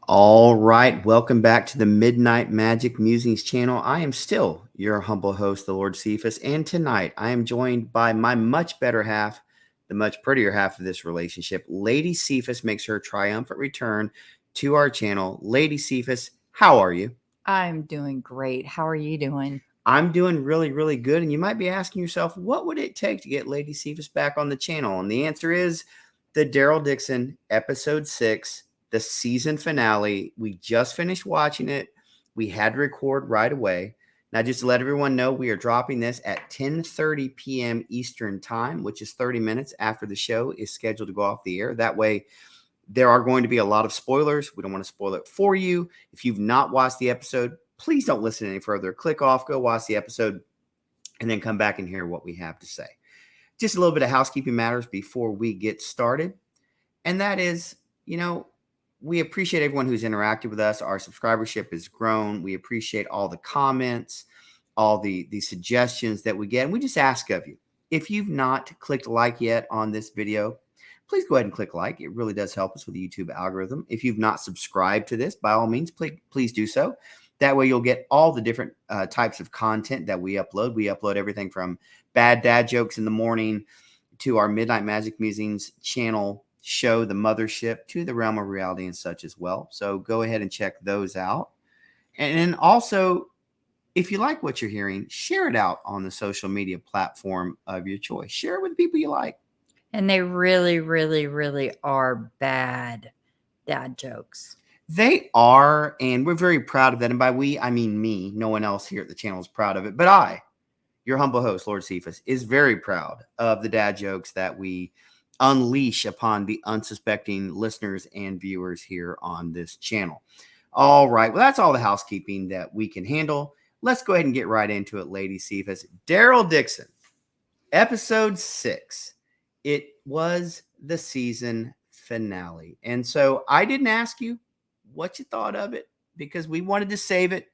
All right, welcome back to the Midnight Magic Musings channel. I am still your humble host, the Lord Cephas, and tonight I am joined by my much better half, the much prettier half of this relationship. Lady Cephas makes her triumphant return to our channel. Lady Cephas, how are you? I'm doing great. How are you doing? I'm doing really, really good, and you might be asking yourself, what would it take to get Lady Cephas back on the channel? And the answer is the Darryl Dixon episode 6, the season finale. We just finished watching it. We had to record right away. Now, just to let everyone know, we are dropping this at 10:30 p.m. Eastern Time, which is 30 minutes after the show is scheduled to go off the air. That way, there are going to be a lot of spoilers. We don't want to spoil it for you. If you've not watched the episode, please don't listen any further. Click off, go watch the episode, and then come back and hear what we have to say. Just a little bit of housekeeping matters before we get started. And that is, we appreciate everyone who's interacted with us. Our subscribership has grown. We appreciate all the comments, all the suggestions that we get. And we just ask of you, if you've not clicked like yet on this video, please go ahead and click like. It really does help us with the YouTube algorithm. If you've not subscribed to this, by all means, please do so. That way you'll get all the different types of content that we upload. We upload everything from bad dad jokes in the morning to our Midnight Magic Musings channel show, The Mothership, to the Realm of Reality and such as well. So go ahead and check those out. And then also, if you like what you're hearing, share it out on the social media platform of your choice. Share it with the people you like. And they really, really, really are bad dad jokes. They are, and we're very proud of that. And by we, I mean me. No one else here at the channel is proud of it. But I, your humble host, Lord Cephas, is very proud of the dad jokes that we unleash upon the unsuspecting listeners and viewers here on this channel. All right. Well, that's all the housekeeping that we can handle. Let's go ahead and get right into it, Lady Cephas. Darryl Dixon, episode 6. It was the season finale. And so I didn't ask you what you thought of it because we wanted to save it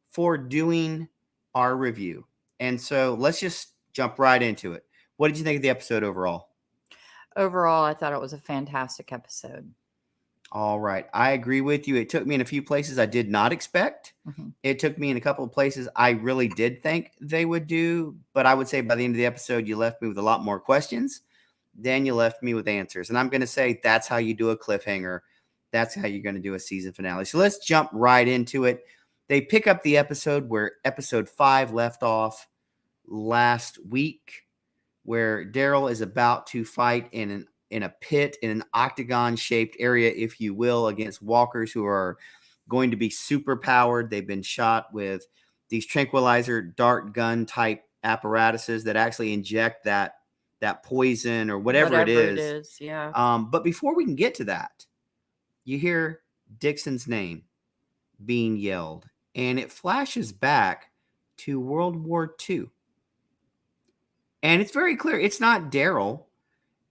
for doing our review. And so let's just jump right into it. What did you think of the episode overall? Overall, I thought it was a fantastic episode. All right. I agree with you. It took me in a few places I did not expect. Mm-hmm. It took me in a couple of places I really did think they would do. But I would say by the end of the episode, you left me with a lot more questions than you left me with answers. And I'm going to say that's how you do a cliffhanger. That's how you're going to do a season finale. So let's jump right into it. They pick up the episode where episode 5 left off last week, where Darryl is about to fight in a pit, in an octagon-shaped area, if you will, against walkers who are going to be super powered. They've been shot with these tranquilizer dart gun type apparatuses that actually inject that poison or whatever it is. Yeah. But before we can get to that, you hear Dixon's name being yelled, and it flashes back to World War II. And it's very clear it's not Darryl.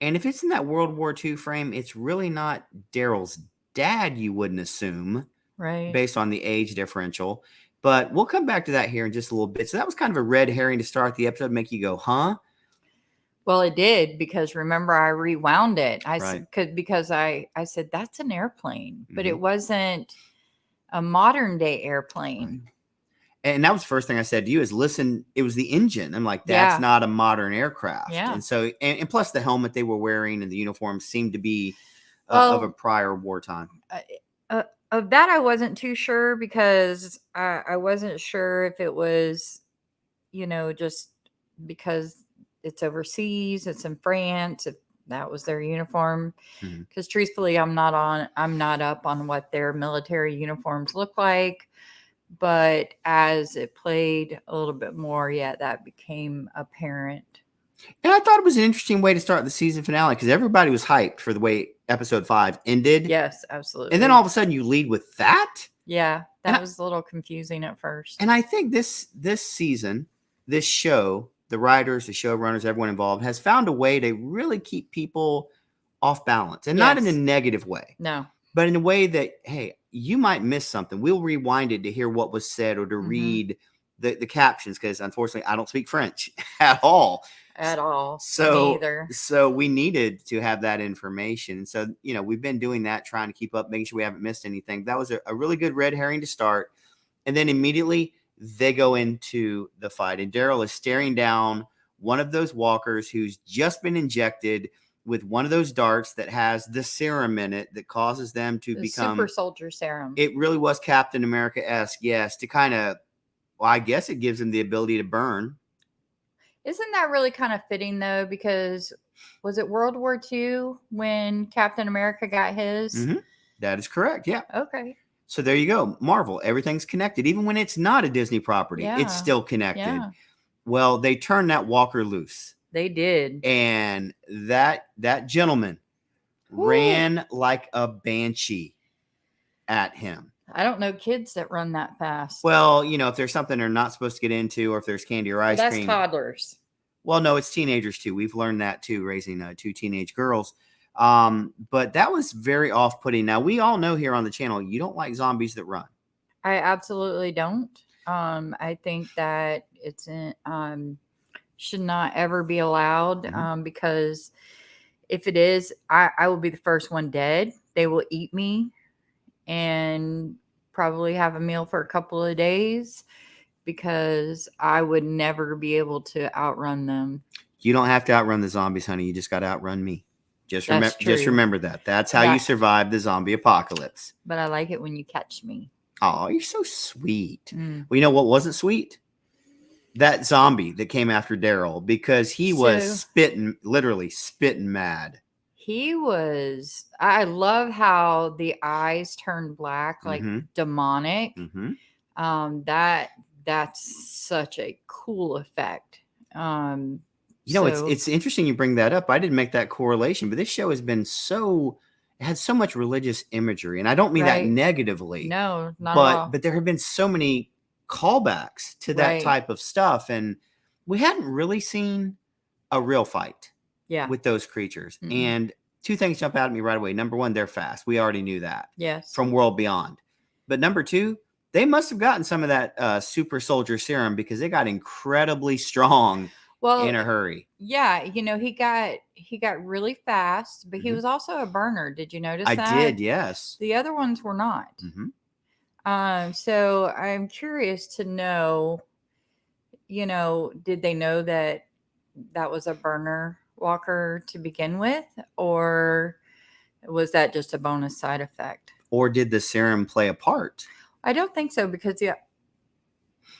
And if it's in that World War II frame, it's really not Darryl's dad, you wouldn't assume, Right. based on the age differential. But we'll come back to that here in just a little bit. So that was kind of a red herring to start the episode, make you go, huh? Well, it did because remember I rewound it. Right. Because I said that's an airplane, but Mhm. it wasn't a modern day airplane. And that was the first thing I said to you is listen, it was the engine. I'm like, that's Yeah. not a modern aircraft. Yeah. And so, and plus the helmet they were wearing and the uniform seemed to be Well, of a prior wartime. Of that, I wasn't too sure because I wasn't sure if it was, just because it's overseas, it's in France, if that was their uniform. Mhm. Because truthfully, I'm not up on what their military uniforms look like. But as it played a little bit more, yeah, that became apparent. And I thought it was an interesting way to start the season finale because everybody was hyped for the way episode 5 ended. Yes, absolutely. And then all of a sudden you lead with that. Yeah, that was a little confusing at first. And I think this season, this show, the writers, the showrunners, everyone involved has found a way to really keep people off balance. And not in a negative way. No. But in a way that, hey, you might miss something. We'll rewind it to hear what was said or to read the captions, because unfortunately I don't speak French at all. At all. Me So either. so we needed to have that information. So, we've been doing that, trying to keep up, making sure we haven't missed anything. That was a really good red herring to start. And then immediately they go into the fight. And Darryl is staring down one of those walkers who's just been injected with one of those darts that has the serum in it that causes them to The become super soldier serum. It really was Captain America-esque, yes, to kind of, well, I guess it gives him the ability to burn. Isn't that really kind of fitting though? Because was it World War II when Captain America got his? Mm-hmm. That is correct. Yeah. Okay. So there you go. Marvel, everything's connected. Even when it's not a Disney property, it's Yeah. still connected. Yeah. Well, they turned that walker loose. They did. And that gentleman ran like a banshee at him. I don't know kids that run that fast. Well, if there's something they're not supposed to get into, or if there's candy or ice that's cream. toddlers. Well, no, it's teenagers too. We've learned that too, raising two teenage girls. But that was very off-putting. Now, we all know here on the channel, you don't like zombies that run. I absolutely don't. I think that it's should not ever be allowed, because if it is, I will be the first one dead. They will eat me and probably have a meal for a couple of days, because I would never be able to outrun them. You don't have to outrun the zombies, honey. You just got to outrun me. Just remember that. That's how you survive the zombie apocalypse. But I like it when you catch me. Oh, you're so sweet. Well, you know what wasn't sweet? That zombie that came after Darryl, because he was literally spitting mad. He was. I love how the eyes turned black, like demonic. That's such a cool effect. It's interesting you bring that up. I didn't make that correlation, but this show has been it had so much religious imagery, and I don't mean that negatively. No, not at all. But there have been so many callbacks to that type of stuff, and we hadn't really seen a real fight with those creatures. And two things jump out at me right away. Number one, they're fast. We already knew that. Yes. From World Beyond. But number two, they must have gotten some of that super soldier serum, because they got incredibly strong in a hurry. Yeah, he got really fast, but he was also a burner. Did you notice that? I did, yes. The other ones were not. So I'm curious to know, did they know that was a burner walker to begin with, or was that just a bonus side effect? Or did the serum play a part? I don't think so, because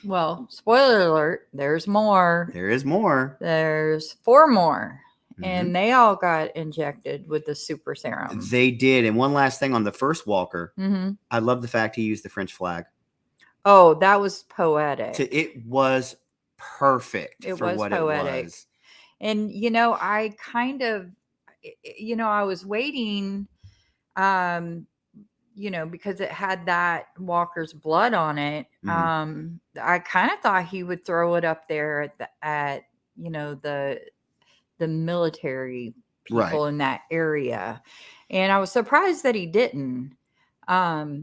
well, spoiler alert, there's more. There is more. There's 4 more. And they all got injected with the super serum. They did. And one last thing on the first walker. I love the fact he used the French flag. Oh, that was poetic. It was perfect for what it was. And, I kind of, I was waiting, because it had that walker's blood on it. I kind of thought he would throw it up there at the military people in that area. And I was surprised that he didn't. But,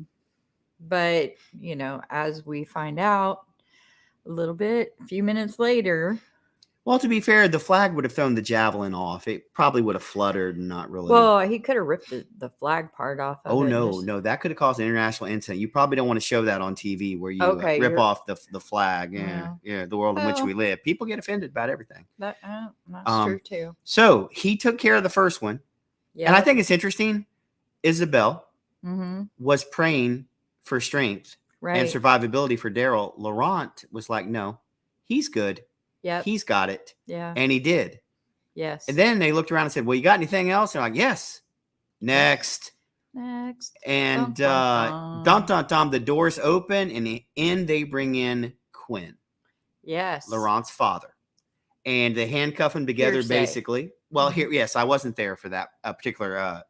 as we find out a few minutes later. Well, to be fair, the flag would have thrown the javelin off. It probably would have fluttered and not really. Well, he could have ripped the flag part off of it. No. That could have caused an international incident. You probably don't want to show that on TV, where you rip off the flag. Yeah, the world in which we live. People get offended about everything. That's true, too. So he took care of the first one. Yeah. And I think it's interesting. Isabel was praying for strength and survivability for Darryl. Laurent was like, no, he's good. Yeah, he's got it. Yeah. And he did. Yes. And then they looked around and said, well, you got anything else? And they're like, yes. Next. And dum, dum, dum, the doors open, and in they bring in Quinn. Yes. Laurent's father. And they handcuff him together, basically. Well, yes, I wasn't there for that particular.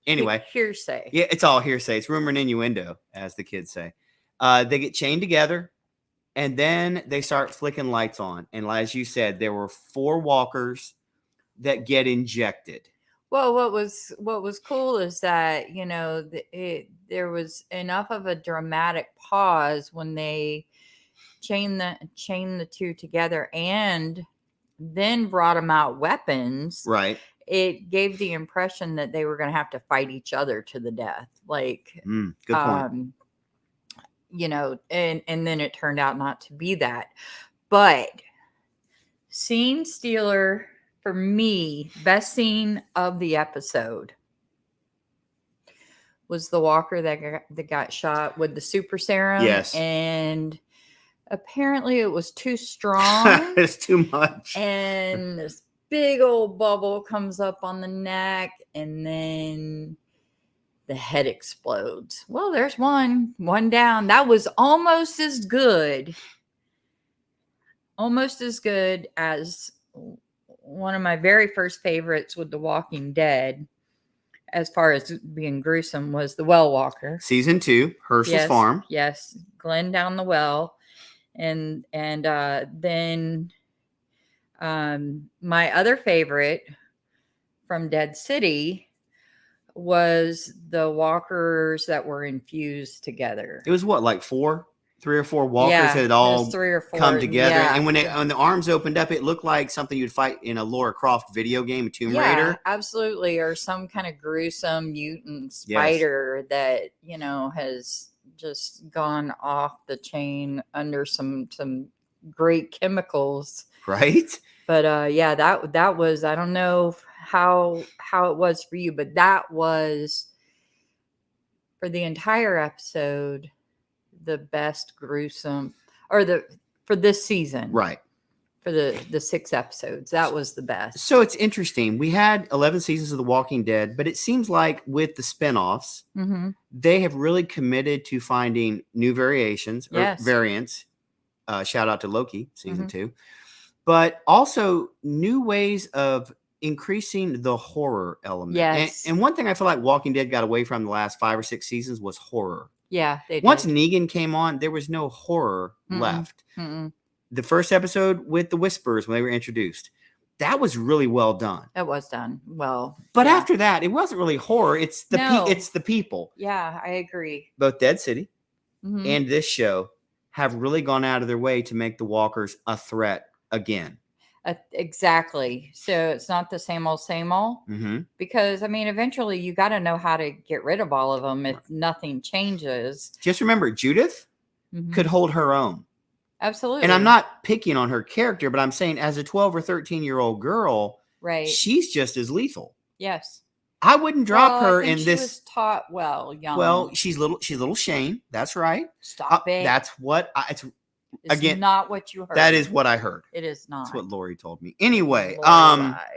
Anyway. Hearsay. Yeah, it's all hearsay. It's rumor and innuendo, as the kids say. They get chained together. And then they start flicking lights on. And as you said, there were 4 walkers that get injected. Well, what was cool is that, there was enough of a dramatic pause when they chain the two together and then brought them out weapons, Right. it gave the impression that they were going to have to fight each other to the death. Like, Good point. and then it turned out not to be that. But scene stealer for me, best scene of the episode was the walker that got shot with the super serum. Yes. And apparently it was too strong. It's too much. And this big old bubble comes up on the neck, and then the head explodes. Well, there's one down. That was almost as good as one of my very first favorites with The Walking Dead, as far as being gruesome, was the Well Walker. Season 2, Herschel's Farm. Yes, Glenn down the well. And then my other favorite from Dead City was the walkers that were infused together. It was what, like 3 or 4 walkers had all 3 or 4 come together. Yeah. And when the arms opened up, it looked like something you'd fight in a Lara Croft video game, Tomb Raider. Absolutely. Or some kind of gruesome mutant spider that, has just gone off the chain under some great chemicals. Right. But that was, I don't know how it was for you, but that was, for the entire episode, the best gruesome, for this season. Right. For the 6 episodes. That was the best. So it's interesting. We had 11 seasons of The Walking Dead, but it seems like with the spinoffs, they have really committed to finding new variations or variants. Shout out to Loki, season 2. But also new ways of increasing the horror element. Yes. And one thing I feel like Walking Dead got away from the last 5 or 6 seasons was horror. Yeah, they did. Once Negan came on, there was no horror left. The first episode with the Whispers, when they were introduced, that was really well done. It was done well. But after that, it wasn't really horror. It's the people. Yeah, I agree. Both Dead City and this show have really gone out of their way to make the walkers a threat again. Exactly. So it's not the same old, because eventually you got to know how to get rid of all of them if nothing changes. Just remember, Judith could hold her own. Absolutely. And I'm not picking on her character, but I'm saying as a 12 or 13-year-old girl, right, she's just as lethal. Yes. I wouldn't drop her in this. She was taught young. Well, she's little Shane. That's right. Stop it. That's what it's again, not what you heard. That is what I heard. It is not. That's what Lori told me. Anyway,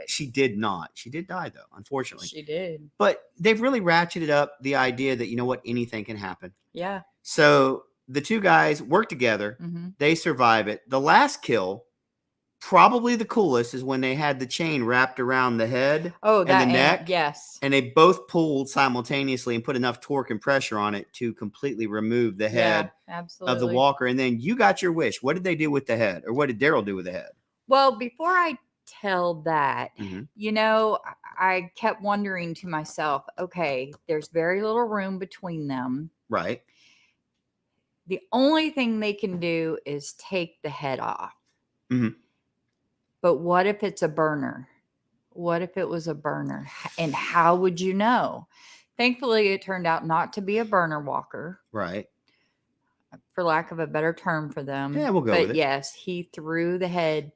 she did not. She did die though, unfortunately. She did. But they've really ratcheted up the idea that, you know what, anything can happen. Yeah. So the 2 guys work together. They survive it. The last kill, probably the coolest, is when they had the chain wrapped around the head and the neck. Yes. And they both pulled simultaneously and put enough torque and pressure on it to completely remove the head of the walker. And then you got your wish. What did they do with the head? Or what did Darryl do with the head? Well, before I tell that, I kept wondering to myself, okay, there's very little room between them. Right. The only thing they can do is take the head off. But what if it's a burner? What if it was a burner? And how would you know? Thankfully, it turned out not to be a burner walker. Right. For lack of a better term for them. Yeah, we'll go with it. But yes, he threw the head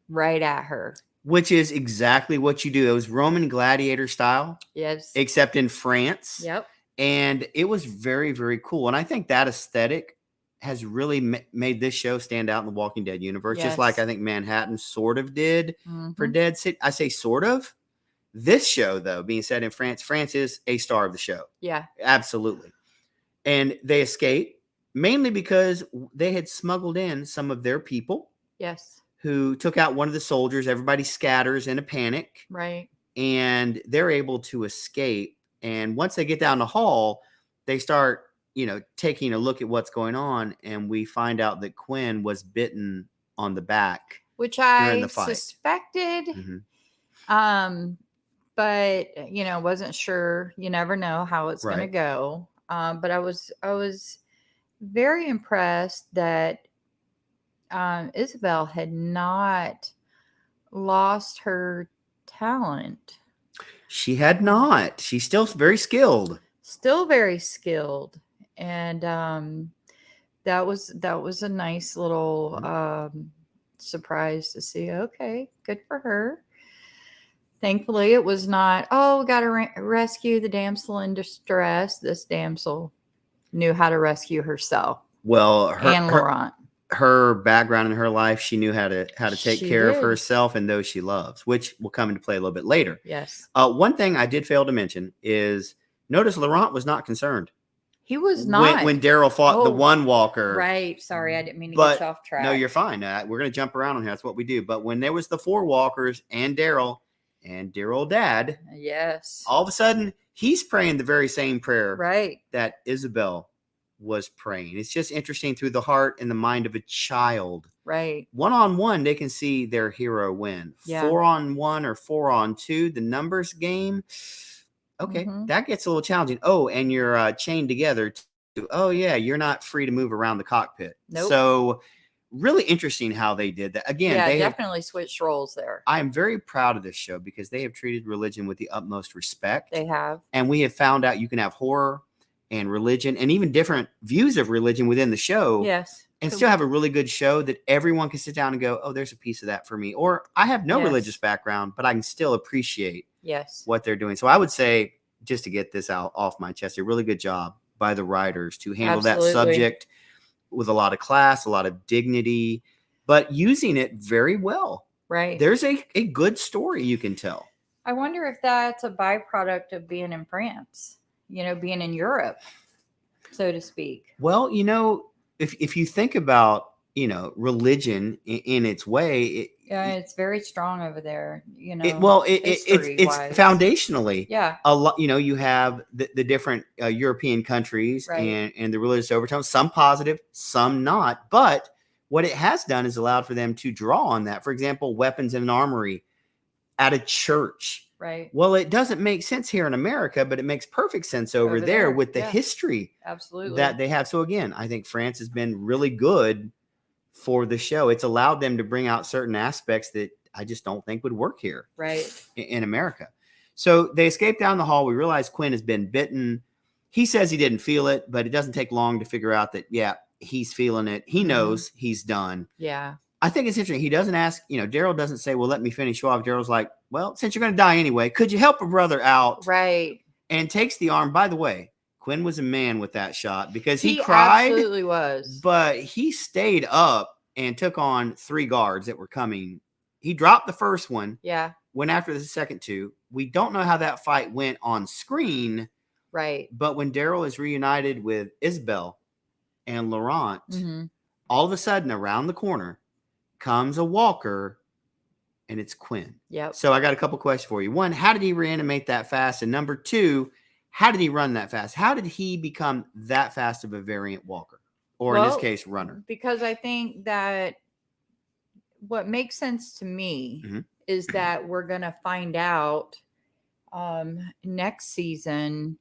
right at her. Which is exactly what you do. It was Roman gladiator style. Yes. Except in France. Yep. And it was very, very cool. And I think that aesthetic has really made this show stand out in the Walking Dead universe. Just like I think Manhattan sort of did for Dead City. I say sort of. This show, though, being set in France, France is a star of the show. Yeah. Absolutely. And they escape mainly because they had smuggled in some of their people. Yes. Who took out one of the soldiers. Everybody scatters in a panic. Right. And they're able to escape. And once they get down the hall, they start, taking a look at what's going on. And we find out that Quinn was bitten on the back. Which I suspected. But, wasn't sure. You never know how it's going to go. But I was very impressed that Isabel had not lost her talent. She had not. She's still very skilled. Still very skilled, and that was a nice little surprise to see. Okay, good for her. Thankfully, it was not. Oh, we got to rescue the damsel in distress. This damsel knew how to rescue herself Well, and Laurent. her background in her life, she knew how to take She care of did. herself and those she loves, which will come into play a little bit later. Yes, One thing I did fail to mention is notice Laurent was not concerned he was not. when Darryl fought the Oh, one walker. Right. Sorry, I didn't mean to But get you off track. no, you're fine. We're going to jump around on here. That's what we do. But when there was the four walkers and Darryl and dear old dad, Yes. all of a sudden he's praying the very same prayer Right. that Isabel was praying. It's just interesting through the heart and the mind of a child. Right. 1-on-1, they can see their hero win. Yeah. 4-on-1 or 4-on-2, the numbers game. Okay, that gets a little challenging. Oh, and you're chained together. Oh, yeah, you're not free to move around the cockpit. Nope. So really interesting how they did that. Again, Yeah, they definitely switched roles there. I am very proud of this show because they have treated religion with the utmost respect. They have. And we have found out you can have horror and religion and even different views of religion within the show. Yes. And still have a really good show that everyone can sit down and go, oh, there's a piece of that for me. Or I have no religious background, but I can still appreciate what they're doing. So I would say, just to get this out off my chest, a really good job by the writers to handle that subject with a lot of class, a lot of dignity, but using it very well. Right. There's a good story you can tell. I wonder if that's a byproduct of being in France, being in Europe, so to speak. Well, if you think about, religion in its way, it's very strong over there, it's foundationally. Yeah. A lot, you have the different European countries and the religious overtones, some positive, some not. But what it has done is allowed for them to draw on that. For example, weapons in an armory at a church. Right. Well, it doesn't make sense here in America, but it makes perfect sense over there with the history that they have. So again, I think France has been really good for the show. It's allowed them to bring out certain aspects that I just don't think would work here in America. So they escape down the hall. We realize Quinn has been bitten. He says he didn't feel it, but it doesn't take long to figure out that, he's feeling it. He knows he's done. Yeah. I think it's interesting. He doesn't ask, Darryl doesn't say, well, let me finish you off. Darryl's like, well, since you're going to die anyway, could you help a brother out? Right. And takes the arm. By the way, Quinn was a man with that shot because he cried. Absolutely was. But he stayed up and took on 3 guards that were coming. He dropped the first one. Yeah. Went after the second 2. We don't know how that fight went on screen. Right. But when Darryl is reunited with Isabel and Laurent, all of a sudden around the corner comes a walker, and it's Quinn. Yep. So I got a couple questions for you. 1, how did he reanimate that fast? And number 2, how did he run that fast? How did he become that fast of a variant walker? Or in this case, runner? Because I think that what makes sense to me is that we're going to find out next season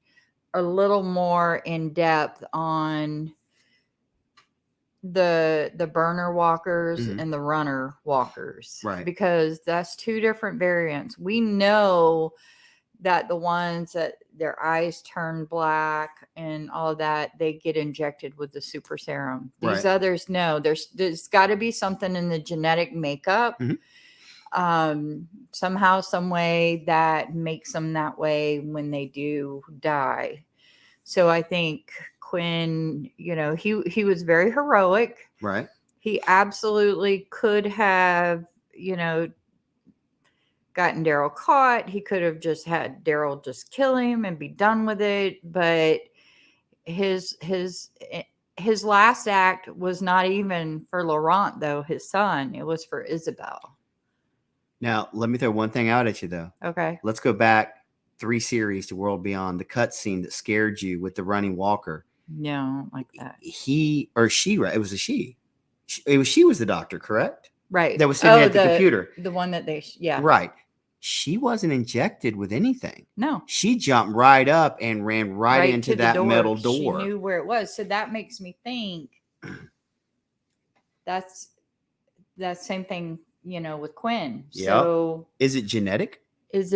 a little more in depth on the burner walkers and the runner walkers, right? Because that's 2 different variants. We know that the ones that their eyes turn black and all of that, they get injected with the super serum. These others, no, there's got to be something in the genetic makeup somehow, some way that makes them that way when they do die. So I think Quinn, he was very heroic. Right. He absolutely could have, gotten Darryl caught. He could have just had Darryl just kill him and be done with it. But his last act was not even for Laurent, though, his son. It was for Isabel. Now, let me throw one thing out at you, though. Okay. Let's go back 3 series to World Beyond. The cutscene that scared you with the running walker. No, like that. He or she, right? It was a she. She was the doctor, correct? Right. That was sitting at the computer. The one that Right. She wasn't injected with anything. No. She jumped right up and ran right into that metal door. She knew where it was. So that makes me think that's that same thing, with Quinn. Yep. So Is it genetic? is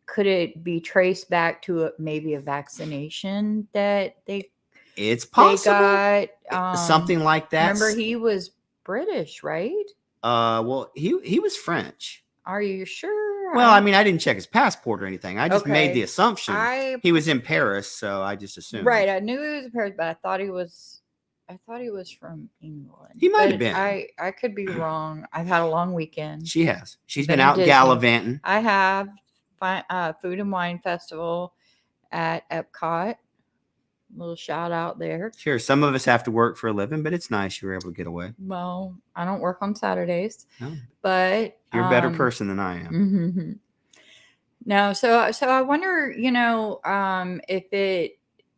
could it be traced back to maybe a vaccination that It's they possible. got? Something like that. Remember, he was British, right? Well, he was French. Are you sure? Well, I mean, I didn't check his passport or anything. I just made the Okay. assumption he was in Paris, so I just assumed. Right, I knew he was a Paris, but I thought he was from England. He might have But been. I could be wrong. I've had a long weekend. She has. She's Been been to out Disney. gallivanting. I have Food and Wine Festival at Epcot. Little shout out there. Sure, some of us have to work for a living, but it's nice you were able to get away. Well, I don't work on Saturdays, No, but you're a better person than I am. Mm-hmm. No, so I wonder,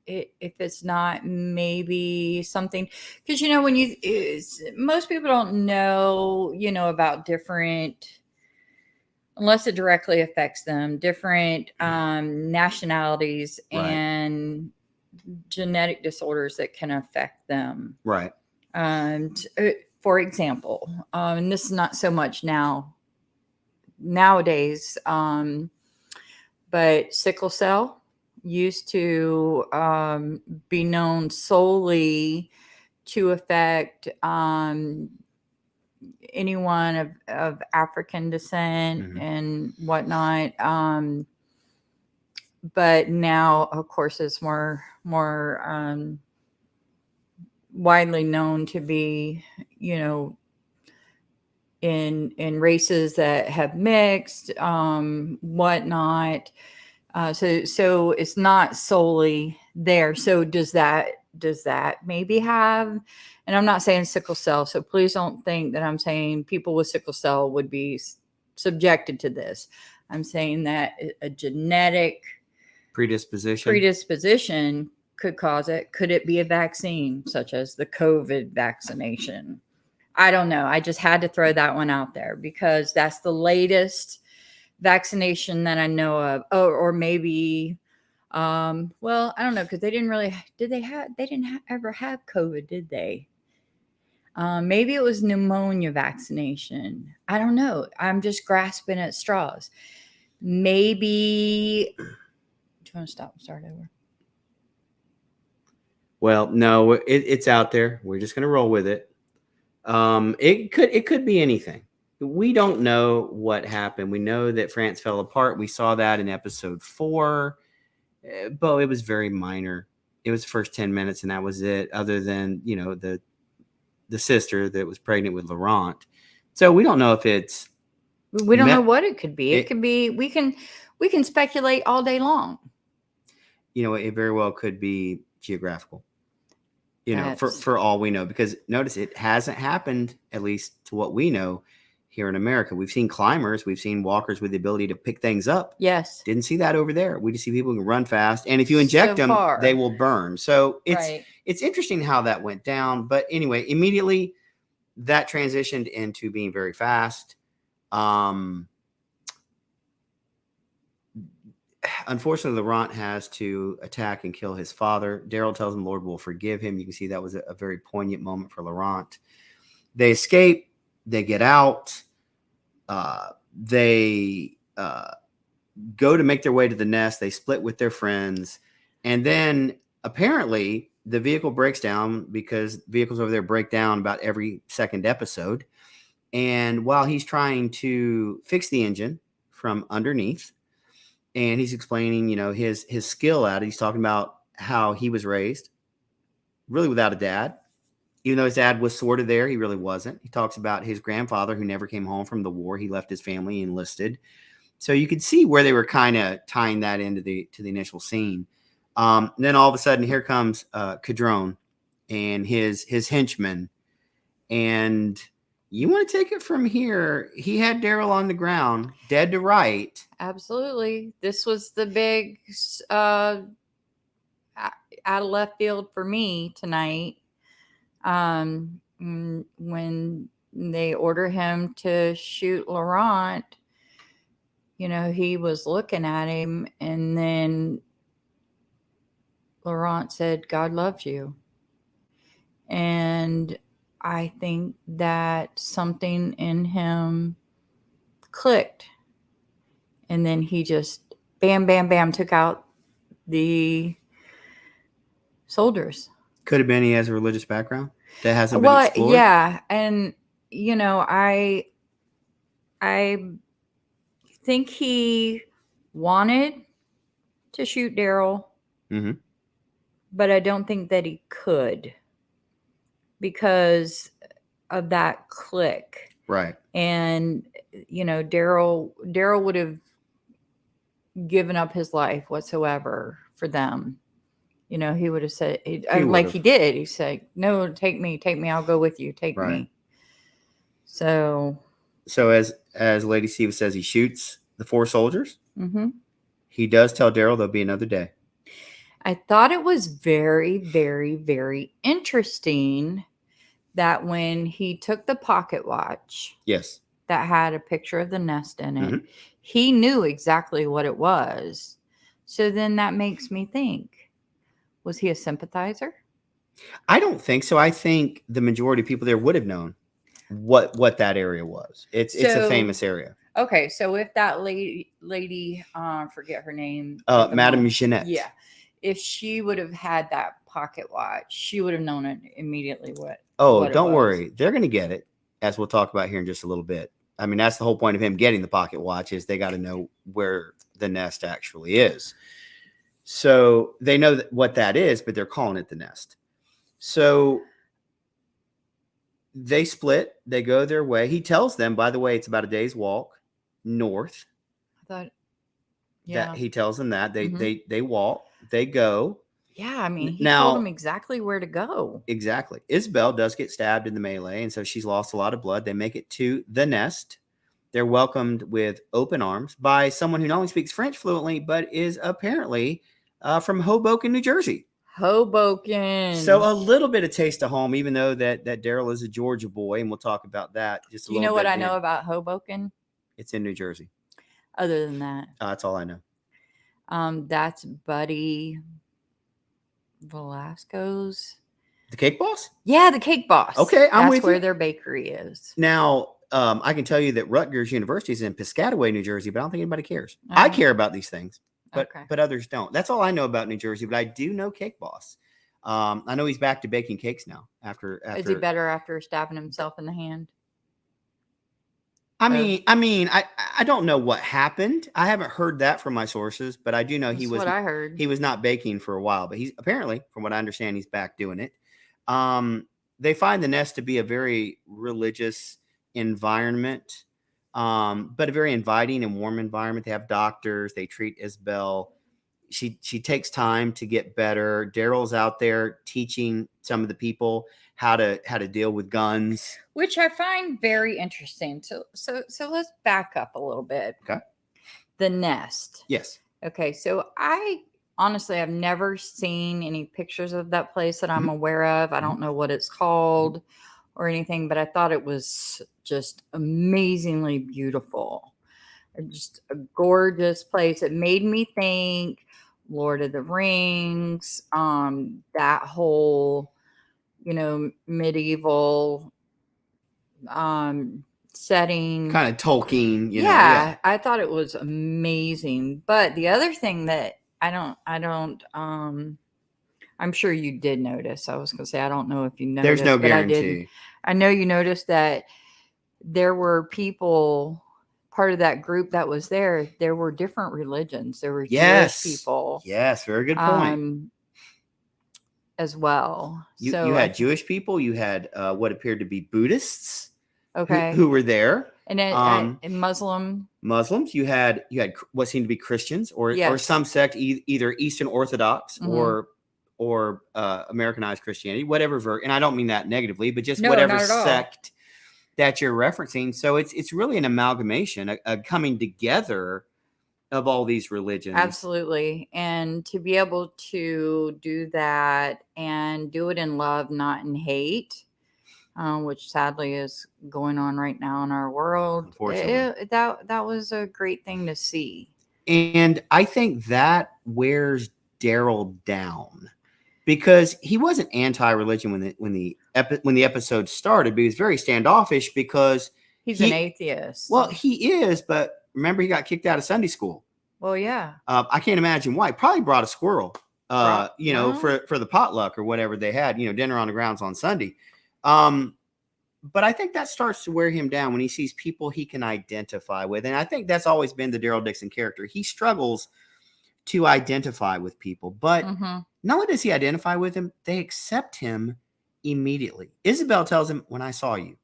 if it's not maybe something, because when most people don't know, about different, unless it directly affects them, different nationalities Right. and genetic disorders that can affect them. Right. For example, and this is not so much nowadays, but sickle cell used to be known solely to affect anyone of African descent and whatnot. But now, of course, it's more widely known to be, in races that have mixed, whatnot. So it's not solely there. So does that maybe have? And I'm not saying sickle cell, so please don't think that I'm saying people with sickle cell would be subjected to this. I'm saying that a genetic predisposition could cause it. Could it be a vaccine, such as the COVID vaccination? I don't know. I just had to throw that one out there because that's the latest vaccination that I know of. Or maybe, well, I don't know, because they didn't really, they didn't ever have COVID, did they? Maybe it was pneumonia vaccination. I don't know. I'm just grasping at straws. Maybe. Do you want to stop and start over? Well, no, it's out there. We're just going to roll with it. It could be anything. We don't know what happened. We know that France fell apart. We saw that in episode 4, but it was very minor. It was the first 10 minutes, and that was it. Other than the sister that was pregnant with Laurent. So we don't know if it's. We don't know what it could be. It could be. We can speculate all day long. It very well could be geographical. For all we know, because notice it hasn't happened, at least to what we know, here in America. We've seen climbers, we've seen walkers with the ability to pick things up. Yes. Didn't see that over there. We just see people who can run fast, and if you inject them, they will burn. So it's interesting how that went down. But anyway, immediately that transitioned into being very fast. Unfortunately, Laurent has to attack and kill his father. Darryl tells him Lord will forgive him. You can see that was a very poignant moment for Laurent. They escape. They get out. They go to make their way to the nest. They split with their friends. And then apparently the vehicle breaks down, because vehicles over there break down about every second episode. And while he's trying to fix the engine from underneath, and he's explaining, his skill at it. He's talking about how he was raised really without a dad. Even though his dad was sort of there, he really wasn't. He talks about his grandfather who never came home from the war. He left his family, enlisted. So you could see where they were kind of tying that into the initial scene. Then all of a sudden, here comes Cadron and his henchmen. And you want to take it from here. He had Darryl on the ground, dead to right. Absolutely. This was the big out of left field for me tonight. When they order him to shoot Laurent, he was looking at him, and then Laurent said, "God loves you." And I think that something in him clicked, and then he just bam, bam, bam took out the soldiers. Could have been he has a religious background that hasn't been Well, explored. yeah, and I think he wanted to shoot Darryl, Mm-hmm. but I don't think that he could because of that click. Right. And Darryl would have given up his life whatsoever for them. He would have said, He would like have. he did. He said, "No, take me, I'll go with you, take Right. me." So, So as Lady Cephas says, he shoots the 4 soldiers. mhm. He does tell Darryl there'll be another day. I thought it was very, very, very interesting that when he took the pocket watch Yes. that had a picture of the nest in it, Mhm. he knew exactly what it was. So then that makes me think, was he a sympathizer? I don't think so. I think the majority of people there would have known what that area was. It's a So, famous area. okay, so if that lady, forget her name, Madame Jeanette. yeah, if she would have had that pocket watch, she would have known it immediately Oh, what it don't was. worry. They're going to get it, as we'll talk about here in just a little bit. I mean, that's the whole point of him getting the pocket watch is they got to know where the nest actually is. So they know what that is, but they're calling it the nest. So they split. They go their way. He tells them, by the way, it's about a day's walk north. I thought, yeah, That he tells them that Mhm. they walk. They go. Yeah, I mean, he told Now, him exactly where to go. exactly. Isabel does get stabbed in the melee, and so she's lost a lot of blood. They make it to the nest. They're welcomed with open arms by someone who not only speaks French fluently, but is apparently from Hoboken, New Jersey. Hoboken. So a little bit of taste of home, even though that Darryl is a Georgia boy, and we'll talk about that just a Do you little know bit. what I know about Hoboken? It's in New Jersey. Other than that, That's all I know. that's Buddy Velasco's. The Cake Boss? Yeah, the Cake Boss. Okay, I'm That's with where you. their bakery is. Now, I can tell you that Rutgers University is in Piscataway, New Jersey, but I don't think anybody cares. I care about these things, but Okay. but others don't. That's all I know about New Jersey, but I do know Cake Boss. I know he's back to baking cakes now. After Is he better after stabbing himself in the hand? I mean, I don't know what happened. I haven't heard that from my sources, but I do know That's what I heard. he was not baking for a while. But he's apparently, from what I understand, he's back doing it. They find the nest to be a very religious environment, but a very inviting and warm environment. They have doctors. They treat Isabel. She takes time to get better. Darryl's out there teaching some of the people how to deal with guns. Which I find very interesting. So let's back up a little bit. Okay. The nest. Yes. Okay, so I honestly I've never seen any pictures of that place that I'm aware of. I don't know what it's called or anything, but I thought it was just amazingly beautiful. Just a gorgeous place. It made me think Lord of the Rings, that whole, medieval setting. Kind of Tolkien, Yeah, I thought it was amazing. But the other thing that I'm sure you did notice. I was gonna say I don't know if you noticed. There's no but I didn't. guarantee. I know you noticed that there were people, part of that group that was there. There were different religions. There were Yes. Jewish people. Yes, very good point. As well. You had Jewish people. You had what appeared to be Buddhists. Okay. Who were there? And then Muslims. You had what seemed to be Christians or some sect, either Eastern Orthodox or Americanized Christianity, whatever. And I don't mean that negatively, but just whatever sect that you're referencing. So it's really an amalgamation, a coming together of all these religions. Absolutely. And to be able to do that and do it in love, not in hate, which sadly is going on right now in our world. Unfortunately. That was a great thing to see. And I think that wears Darryl down. because he wasn't anti-religion when the episode started, but he was very standoffish because He's an atheist. well, he is, but remember he got kicked out of Sunday school. Well, yeah. I can't imagine why. Probably brought a squirrel, you know, Well. for the potluck or whatever they had, you know, dinner on the grounds on Sunday. But I think that starts to wear him down when he sees people he can identify with. And I think that's always been the Darryl Dixon character. He struggles to identify with people, but Mm-hmm. not only does he identify with him, they accept him immediately. Isabel tells him, when I saw you.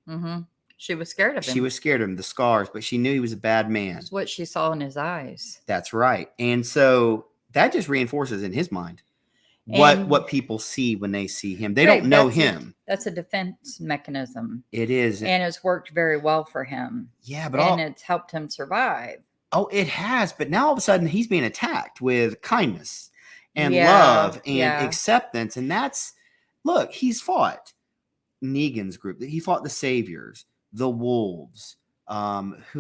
Mm-hmm. She was scared of him. She was scared of him, the scars, but she knew he was a bad man. It's what she saw in his eyes. That's right. And so that just reinforces in his mind what people see when they see him. They don't know him. That's a defense mechanism. It is. And it's worked very well for him. Yeah, but it's helped him survive. Oh, it has. But now all of a sudden he's being attacked with kindness and love and acceptance. And that's, look, he's fought Negan's group. He fought the Saviors, the Wolves. Who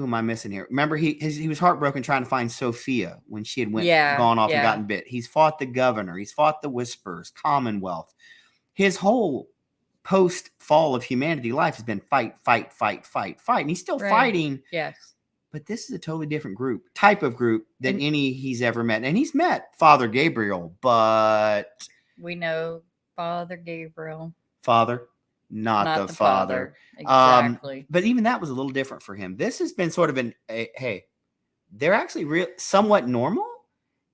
am I missing here? Remember, he was heartbroken trying to find Sophia when she had gone off and gotten bit. He's fought the Governor. He's fought the Whisperers, Commonwealth. His whole post-fall of humanity life has been fight. And he's still fighting. Yes. But this is a totally different type of group than any he's ever met. And he's met Father Gabriel, but... We know Father Gabriel. Father, not the Father. Exactly. But even that was a little different for him. This has been sort of hey, they're actually somewhat normal.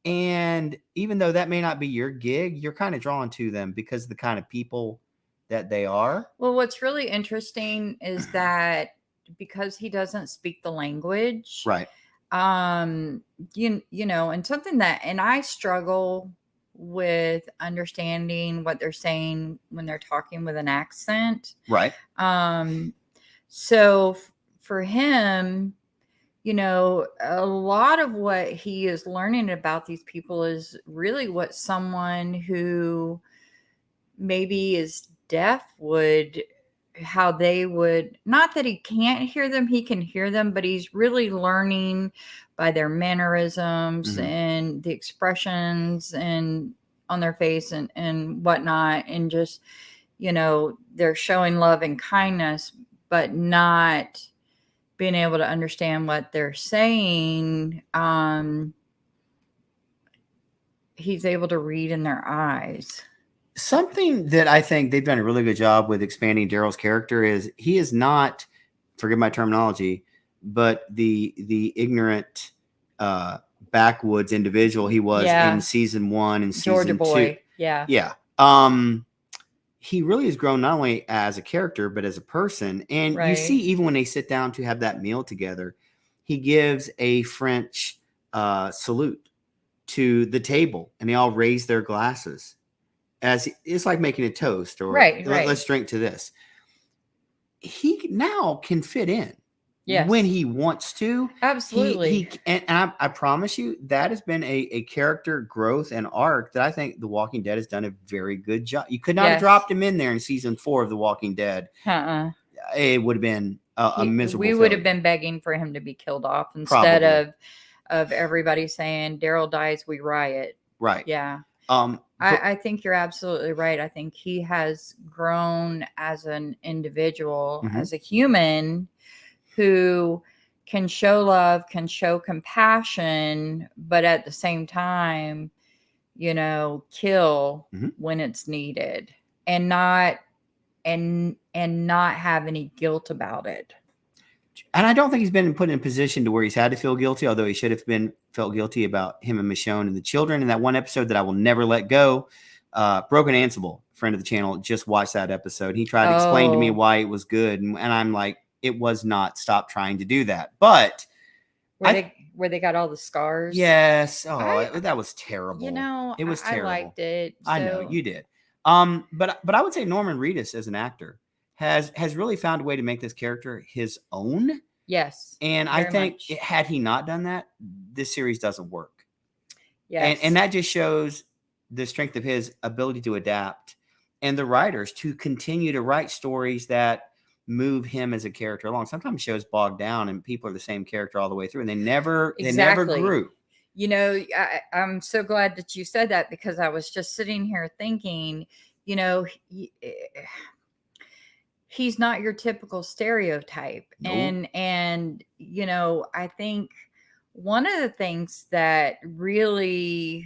And even though that may not be your gig, you're kind of drawn to them because of the kind of people that they are. Well, what's really interesting is that because he doesn't speak the language, right? You know, and something that, and I struggle with understanding what they're saying when they're talking with an accent, right? So for him, you know, a lot of what he is learning about these people is really what someone who maybe is deaf would, how they would, not that he can't hear them, he can hear them, but he's really learning by their mannerisms and the expressions and on their face and whatnot. And just, you know, they're showing love and kindness, but not being able to understand what they're saying. He's able to read in their eyes. Something that I think they've done a really good job with expanding Darryl's character is he is not, forgive my terminology, but the ignorant backwoods individual he was in season 1 and season 2. Yeah. He really has grown not only as a character but as a person. And you see, even when they sit down to have that meal together, he gives a French salute to the table, and they all raise their glasses. As it's like making a toast, or let's drink to this. He now can fit in when he wants to. Absolutely. And I promise you, that has been a character growth and arc that I think The Walking Dead has done a very good job. You could not have dropped him in there in season 4 of The Walking Dead. It would have been a miserable We would have been begging for him to be killed off instead of everybody saying Darryl dies, we riot. Right. Yeah. I think you're absolutely right. I think he has grown as an individual, as a human who can show love, can show compassion, but at the same time, you know, kill when it's needed, and not have any guilt about it. And I don't think he's been put in a position to where he's had to feel guilty, although he should have felt guilty about him and Michonne and the children. In that one episode that I will never let go, Broken Ansible, friend of the channel, just watched that episode. He tried to explain to me why it was good, and I'm like, it was not. Stop trying to do that. But where they got all the scars. Yes. That was terrible. You know, it was terrible. I liked it. So. I know you did. But I would say Norman Reedus as an actor has really found a way to make this character his own. Yes. And I think had he not done that, this series doesn't work. Yes. And that just shows the strength of his ability to adapt and the writers to continue to write stories that move him as a character along. Sometimes shows bog down and people are the same character all the way through, and they never grew. I'm so glad that you said that, because I was just sitting here thinking, you know, he's not your typical stereotype. No. And I think one of the things that really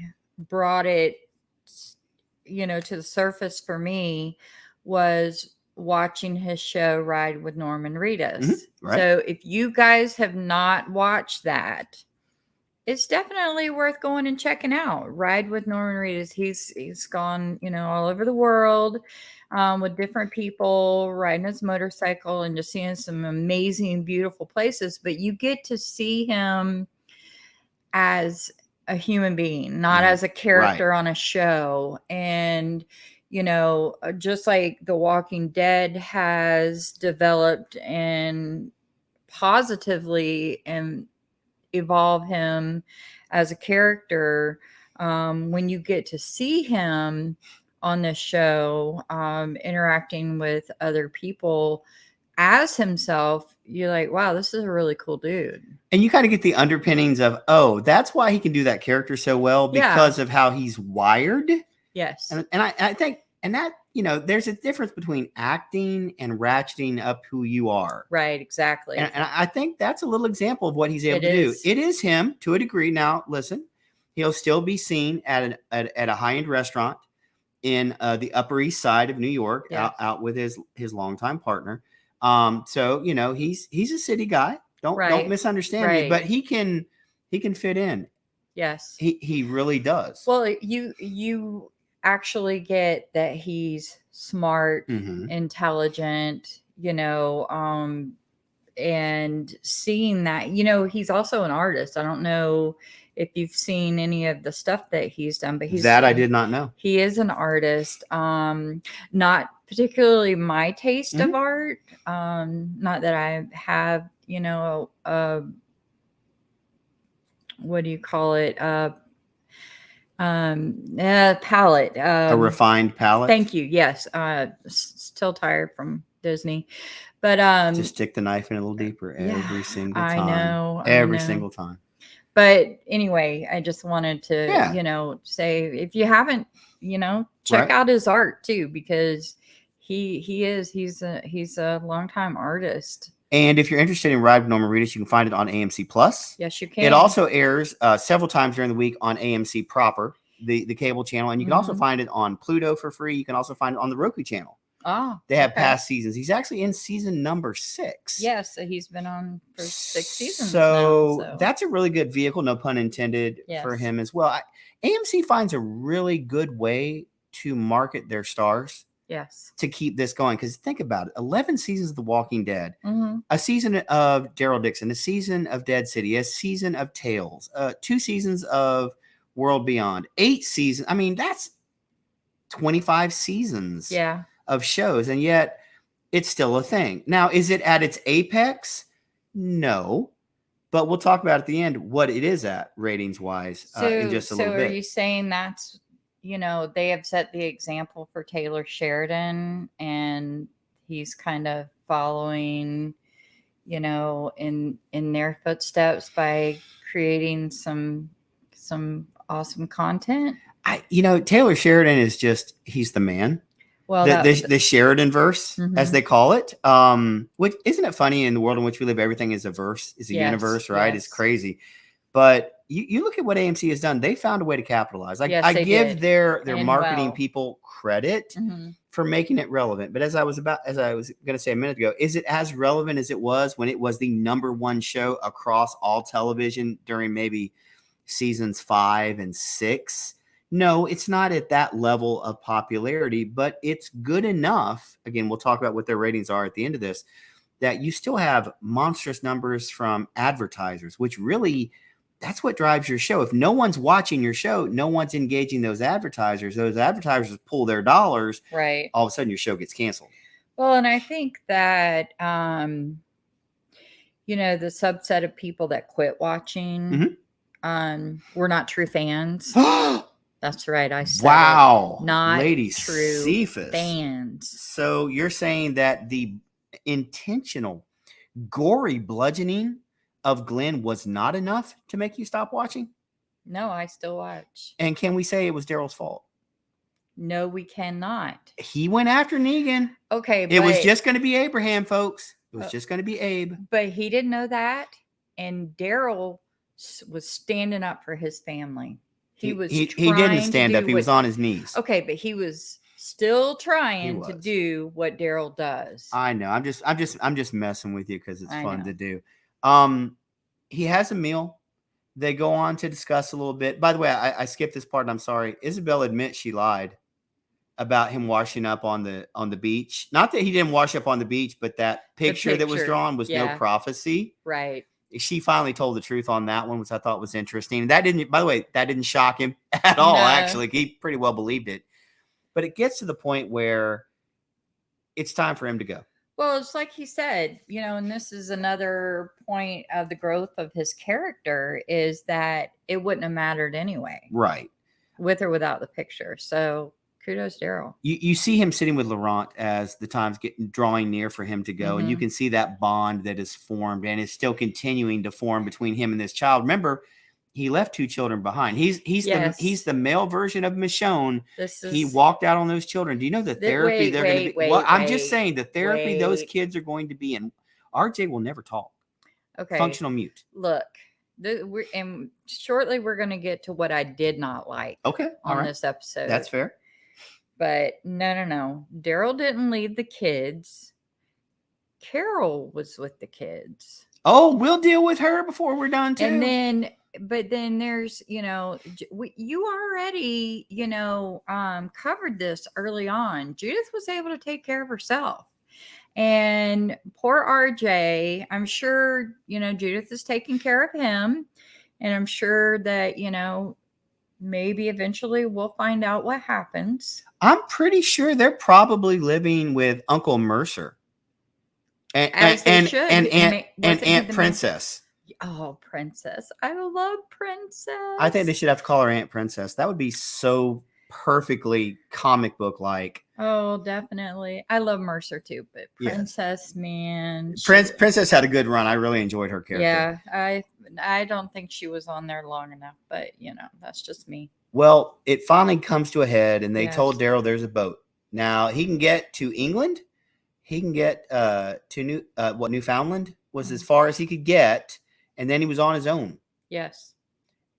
brought it to the surface for me was watching his show Ride with Norman Reedus. Right. So if you guys have not watched that, it's definitely worth going and checking out. Ride with Norman Reedus. He's gone, all over the world, with different people, riding his motorcycle and just seeing some amazing, beautiful places. But you get to see him as a human being, not as a character on a show. And just like The Walking Dead has developed and positively and evolve him as a character, when you get to see him on this show, interacting with other people as himself, you're like, wow, this is a really cool dude. And you kind of get the underpinnings of, oh, that's why he can do that character so well, because of how he's wired. Yes. And I think, and that, there's a difference between acting and ratcheting up who you are. Right, exactly. And I think that's a little example of what he's able to do. It is him to a degree. Now, listen, he'll still be seen at a high-end restaurant in the Upper East Side of New York, out with his longtime partner. So, he's a city guy. Don't misunderstand me, but he can fit in. Yes. He really does. Well, you actually get that he's smart, intelligent, and seeing that, he's also an artist. I don't know if you've seen any of the stuff that he's done, but I did not know. He is an artist. Not particularly my taste of art. Not that I have, what do you call it? Palette. A refined palette. Thank you. Yes. Still tired from Disney. But just stick the knife in a little deeper every single time. I know. Every single time. But anyway, I just wanted to, say, if you haven't, check out his art too, because he's a longtime artist. And if you're interested in Ride with Norman Reedus, you can find it on AMC Plus. Yes, you can. It also airs several times during the week on AMC proper, the cable channel, and you can also find it on Pluto for free. You can also find it on the Roku channel. Oh, they have past seasons. He's actually in season number 6. Yes, so he's been on for 6 seasons. So that's a really good vehicle, no pun intended, for him as well. AMC finds a really good way to market their stars. Yes. To keep this going. Because think about it. 11 seasons of The Walking Dead, a season of Darryl Dixon, a season of Dead City, a season of Tales, 2 seasons of World Beyond, 8 seasons. I mean, that's 25 seasons of shows. And yet it's still a thing. Now, is it at its apex? No. But we'll talk about at the end what it is at ratings wise in just a little bit. So are you saying that's, they have set the example for Taylor Sheridan, and he's kind of following, in their footsteps by creating some awesome content? Taylor Sheridan is just, he's the man. Well, the Sheridan verse, as they call it, which isn't it funny, in the world in which we live, everything is a verse, is a universe, right? It's crazy. But you look at what AMC has done. They found a way to capitalize. I give their marketing people credit for making it relevant. But as I was going to say a minute ago, is it as relevant as it was when it was the #1 show across all television during maybe seasons 5 and 6? No, it's not at that level of popularity, but it's good enough. Again, we'll talk about what their ratings are at the end of this, that you still have monstrous numbers from advertisers, which really, that's what drives your show. If no one's watching your show, no one's engaging those advertisers. Those advertisers pull their dollars. Right. All of a sudden your show gets canceled. Well, and I think that, the subset of people that quit watching, were not true fans. That's right. I said not Lady true Cephas. fans. So you're saying that the intentional, gory bludgeoning of Glenn was not enough to make you stop watching? No, I still watch. And can we say it was Daryl's fault? No, we cannot. He went after Negan. Okay, It was but just going to be Abraham, folks. It was just going to be Abe. but he didn't know that, and Daryl was standing up for his family. He was he trying didn't stand to up. do He was what- on his knees. Okay, but he was still He trying to was. do what Daryl does. I know. I'm just messing with you because it's I fun know. to do. He has a meal. They go on to discuss a little bit. By the way, I skipped this part, and I'm sorry. Isabel admits she lied about him washing up on the beach. Not that he didn't wash up on the beach, but that picture that was picture, drawn was no yeah. prophecy. Right. She finally told the truth on that one, which I thought was interesting. That didn't, by the way, that didn't shock him at all. No. Actually, he pretty well believed it. But it gets to the point where it's time for him to go. Well, it's like he said, you know, and this is another point of the growth of his character is that it wouldn't have mattered anyway, Right. with or without the picture. So kudos, Daryl. You see him sitting with Laurent as the time's drawing near for him to go, and you Mhm. can see that bond that is formed and is still continuing to form between him and this child. Remember, he left 2 children behind. He's Yes. he's the male version of Michonne. This He is walked out on those children. Do you know the therapy they're going to be? Well, I'm just saying the therapy those kids are going to be in. RJ will never talk. Okay. Functional mute. Look, and shortly we're going to get to what I did not like Okay. All on right. this episode. That's fair. But no. Daryl didn't leave the kids. Carol was with the kids. Oh, we'll deal with her before we're done too. And then there's, you know, you already, you know, covered this early on. Judith was able to take care of herself. And poor RJ, I'm sure, you know, Judith is taking care of him. And I'm sure that, you know, maybe eventually we'll find out what happens. I'm pretty sure they're probably living with Uncle Mercer. And Aunt Princess. Oh, Princess. I love Princess. I think they should have to call her Aunt Princess. That would be so perfectly comic book like. Oh, definitely. I love Mercer too, but Princess, man. Princess had a good run. I really enjoyed her character. Yeah, I don't think she was on there long enough, but you know, that's just me. Well, it finally comes to a head, and they told Daryl there's a boat. Now he can get to England. He can get to Newfoundland was as far as he could get, and then he was on his own. Yes.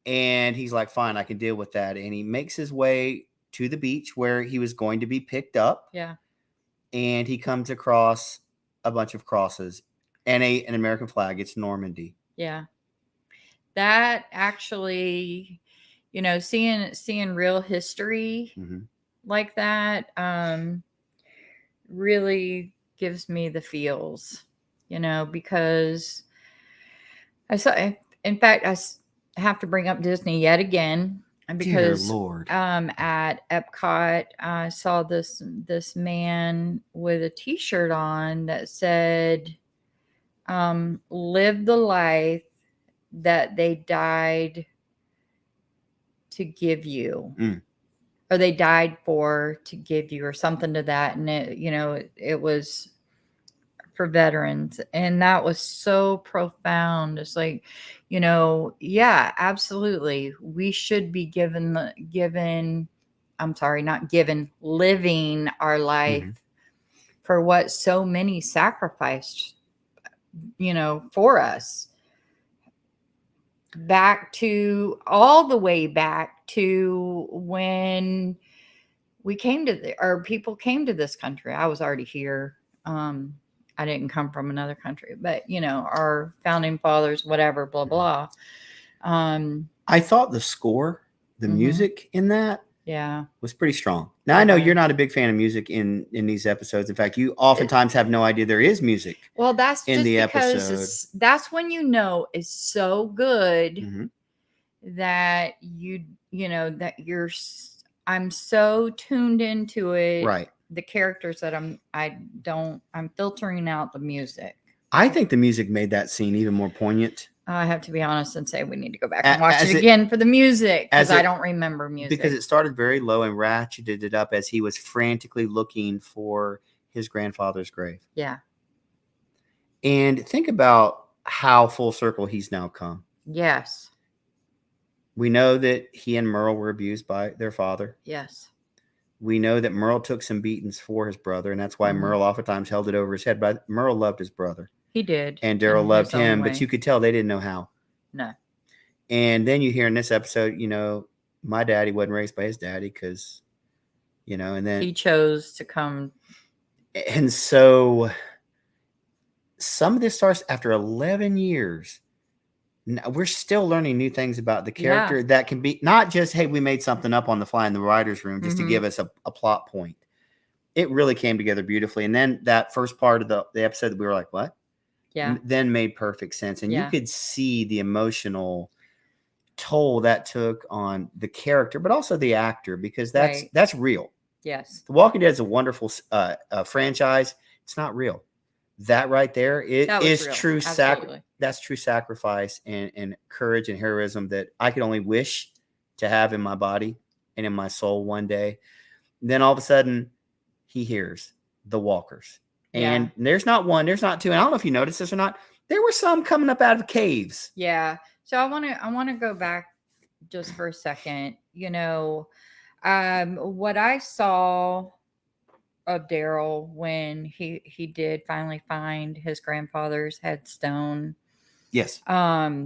And he's like, fine, I can deal with that. And he makes his way to the beach where he was going to be picked up. Yeah. And he comes across a bunch of crosses and an American flag. It's Normandy. Yeah. That actually, you know, seeing real history like that really gives me the feels, you know, because in fact, I have to bring up Disney yet again because Dear Lord. At Epcot, I saw this man with a T-shirt on that said, "Live the life that they died to give you, or they died to give you," or something to that. And it was for veterans, and that was so profound. It's like, yeah, absolutely, we should be living our life for what so many sacrificed, for us, all the way back to when people came to this country. I was already here. I didn't come from another country, but our founding fathers, whatever, blah, blah. I thought the score, the music in that was pretty strong. Now, I know you're not a big fan of music in these episodes. In fact, you oftentimes have no idea there is music. Well, that's in just the because episode. That's when it's so good that I'm so tuned into it. Right. The characters that I'm filtering out the music. I think the music made that scene even more poignant. I have to be honest and say we need to go back and watch it again for the music, because I don't remember music. Because it started very low and ratcheted it up as he was frantically looking for his grandfather's grave. Yeah. And think about how full circle he's now come. Yes. We know that he and Merle were abused by their father. Yes. We know that Merle took some beatings for his brother, and that's why Mhm. Merle oftentimes held it over his head. But Merle loved his brother, He did and Darryl in loved his own him, but way. you could tell they didn't know how. No. And then you hear in this episode, my daddy wasn't raised by his daddy because, and then, He chose to come. and so some of this starts after 11 years. We're still learning new things about the Yeah. character that can be not just, hey, we made something up on the fly in the writer's room just to Mhm. give us a plot point. It really came together beautifully. And then that first part of the episode that we were like, what? Yeah. Then made perfect sense. And you Yeah. could see the emotional toll that took on the character, but also the actor, because Right. that's real. Yes. The Walking Dead is a wonderful franchise. It's not real. That right there That was is real. true Absolutely. that's true sacrifice and courage and heroism that I could only wish to have in my body and in my soul one day. And then all of a sudden, he hears the walkers. Yeah. And there's not one, there's not two. And I don't know if you noticed this or not. There were some coming up out of caves. Yeah. So I want to go back just for a second. What I saw of Darryl when he did finally find his grandfather's headstone. Yes. There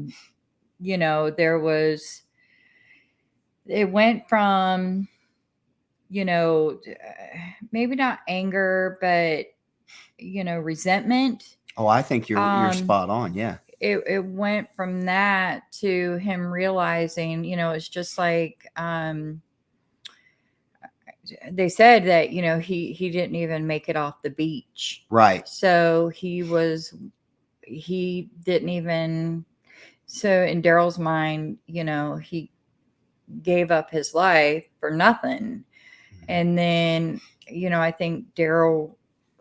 was, it went from, maybe not anger, but resentment. Oh, I think you're spot on. Yeah. It went from that to him realizing, it's just like they said that he didn't even make it off the beach. Right. So he didn't even, so in Daryl's mind, he gave up his life for nothing. And then, I think Darryl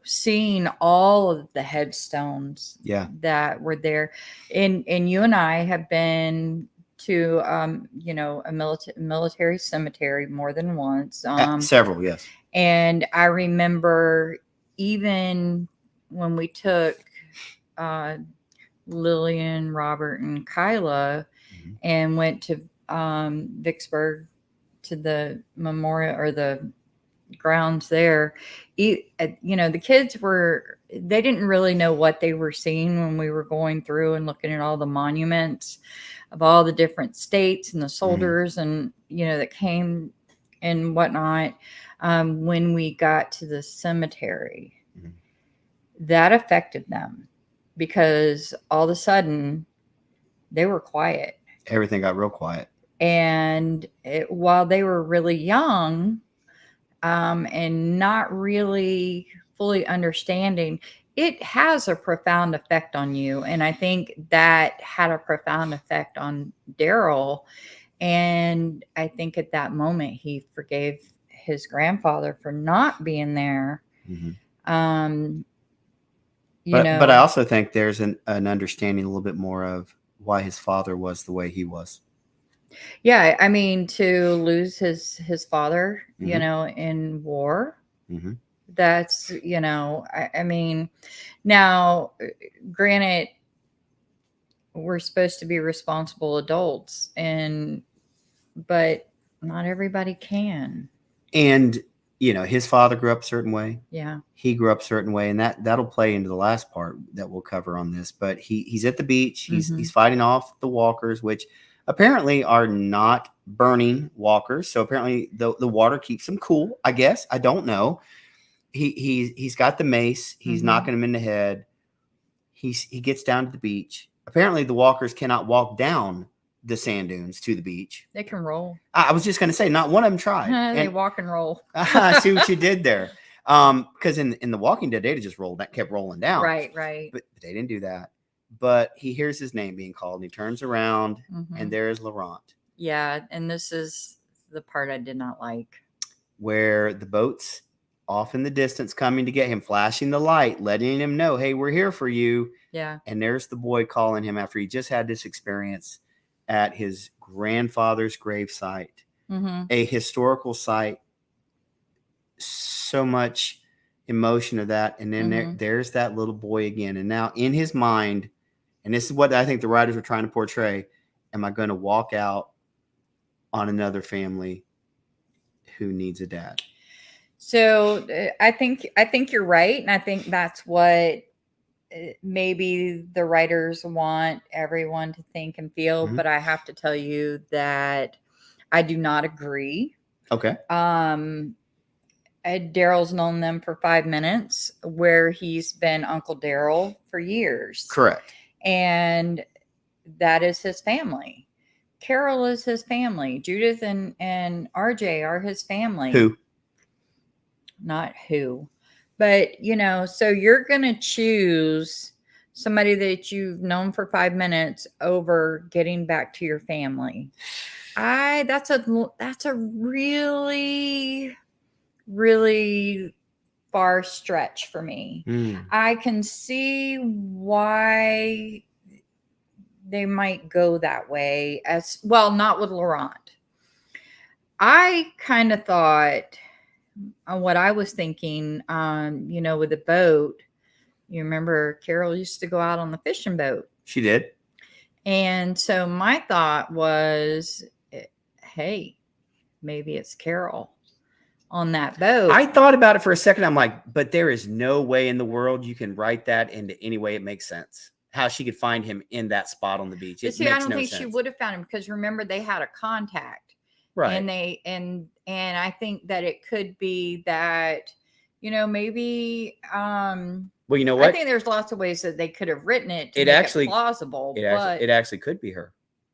seeing all of the headstones that were there, and you and I have been to a military cemetery more than once, several, yes. and I remember even when we took Lillian, Robert, and Kyla and went to Vicksburg to the memorial or the grounds there. The kids they didn't really know what they were seeing when we were going through and looking at all the monuments of all the different states and the soldiers and that came and whatnot. When we got to the cemetery, that affected them because all of a sudden they were quiet. Everything got real quiet. And while they were really young, and not really fully understanding, it has a profound effect on you. And I think that had a profound effect on Darryl. And I think at that moment, he forgave his grandfather for not being there. But I also think there's an understanding a little bit more of why his father was the way he was. Yeah, I mean, to lose his father, in war, that's, I mean, now, granted, we're supposed to be responsible adults, but not everybody can. And, his father grew up a certain way. Yeah. He grew up a certain way, and that'll play into the last part that we'll cover on this. But he's at the beach. He's fighting off the walkers, which apparently are not burning walkers. So apparently the water keeps them cool, I guess. I don't know. He's got the mace. He's knocking him in the head. He gets down to the beach. Apparently the walkers cannot walk down the sand dunes to the beach. They can roll. I was just going to say, not one of them tried. They walk and roll. I see what you did there. Because in the Walking Dead, they just kept rolling down. Right. But they didn't do that. But he hears his name being called, and he turns around, and there is Laurent. Yeah, and this is the part I did not like. Where the boat's off in the distance coming to get him, flashing the light, letting him know, hey, we're here for you. Yeah. And there's the boy calling him after he just had this experience at his grandfather's gravesite, a historical site. So much emotion of that. And then there's that little boy again. And now in his mind, and this is what I think the writers were trying to portray, am I going to walk out on another family who needs a dad. So I think you're right, and I think that's what maybe the writers want everyone to think and feel. Mhm. But I have to tell you that I do not agree. Okay. Daryl's known them for 5 minutes, where he's been Uncle Daryl for years, Correct. and that is his family. Carol is his family. Judith and RJ are his family. Who? Not who, but so you're gonna choose somebody that you've known for 5 minutes over getting back to your family. That's a really, really far stretch for me. I can see why they might go that way, as well, not with Laurent. I kind of thought, what I was thinking, with the boat, you remember Carol used to go out on the fishing boat. She did. And so my thought was, hey, maybe it's Carol on that boat. I thought about it for a second. I'm like, but there is no way in the world you can write that into any way it makes sense. How she could find him in that spot on the beach. It See, makes I don't no think sense. she would have found him, because remember, they had a contact. Right. And and I think that it could be that, maybe well, you know what? I think there's lots of ways that they could have written it to It make actually- it plausible. It actually could be her,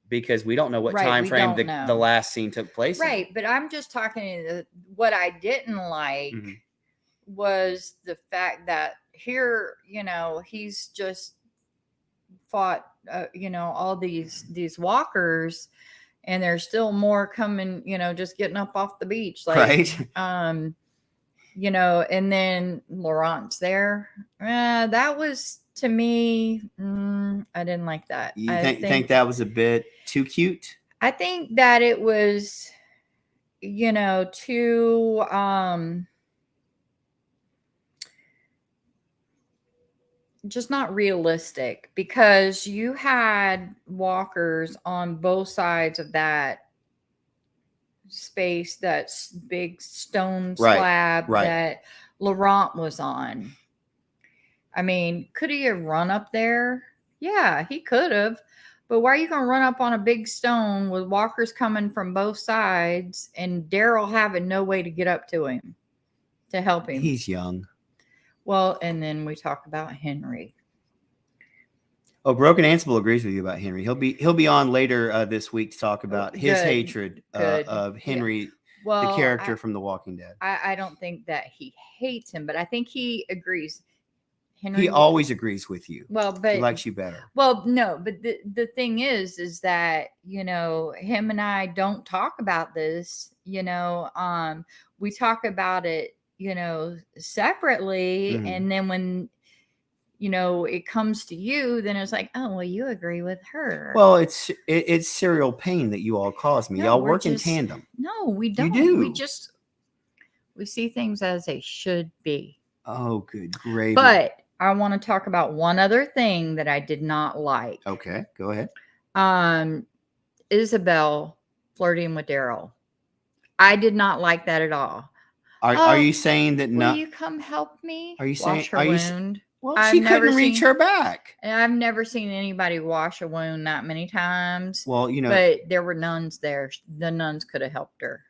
because we don't know what time frame the last scene took place in. Right, but I'm just talking, what I didn't like was the fact that here, he's just fought, all these walkers, and there's still more coming, just getting up off the beach, like, right. And then Laurent's there. That was, to me, I didn't like that. You think that was a bit too cute? I think that it was, too just not realistic, because you had walkers on both sides of that space, that big stone slab that Laurent was on. I mean, could he have run up there? Yeah, he could have. But why are you going to run up on a big stone with walkers coming from both sides and Darryl having no way to get up to him to help him? He's young. Well, and then we talk about Henry. Oh, Broken Ansible agrees with you about Henry. He'll be on later this week to talk about his hatred of Henry, the character from The Walking Dead. I don't think that he hates him, but I think he agrees. Henry, he always agrees with you. Well, but he likes you better. Well, no, but the thing is that, him and I don't talk about this, we talk about it, separately. And then when, it comes to you, then it's like, oh, well, you agree with her. Well, it's serial pain that you all cause me. Y'all work in tandem. No, we don't. You do. We see things as they should be. Oh, good gravy. But I want to talk about one other thing that I did not like. Okay, go ahead. Isabel flirting with Darryl. I did not like that at all. Are you saying that? Will you come help me? Are you wash her wound? Well, she couldn't reach her back. I've never seen anybody wash a wound that many times. Well, but there were nuns there. The nuns could have helped her.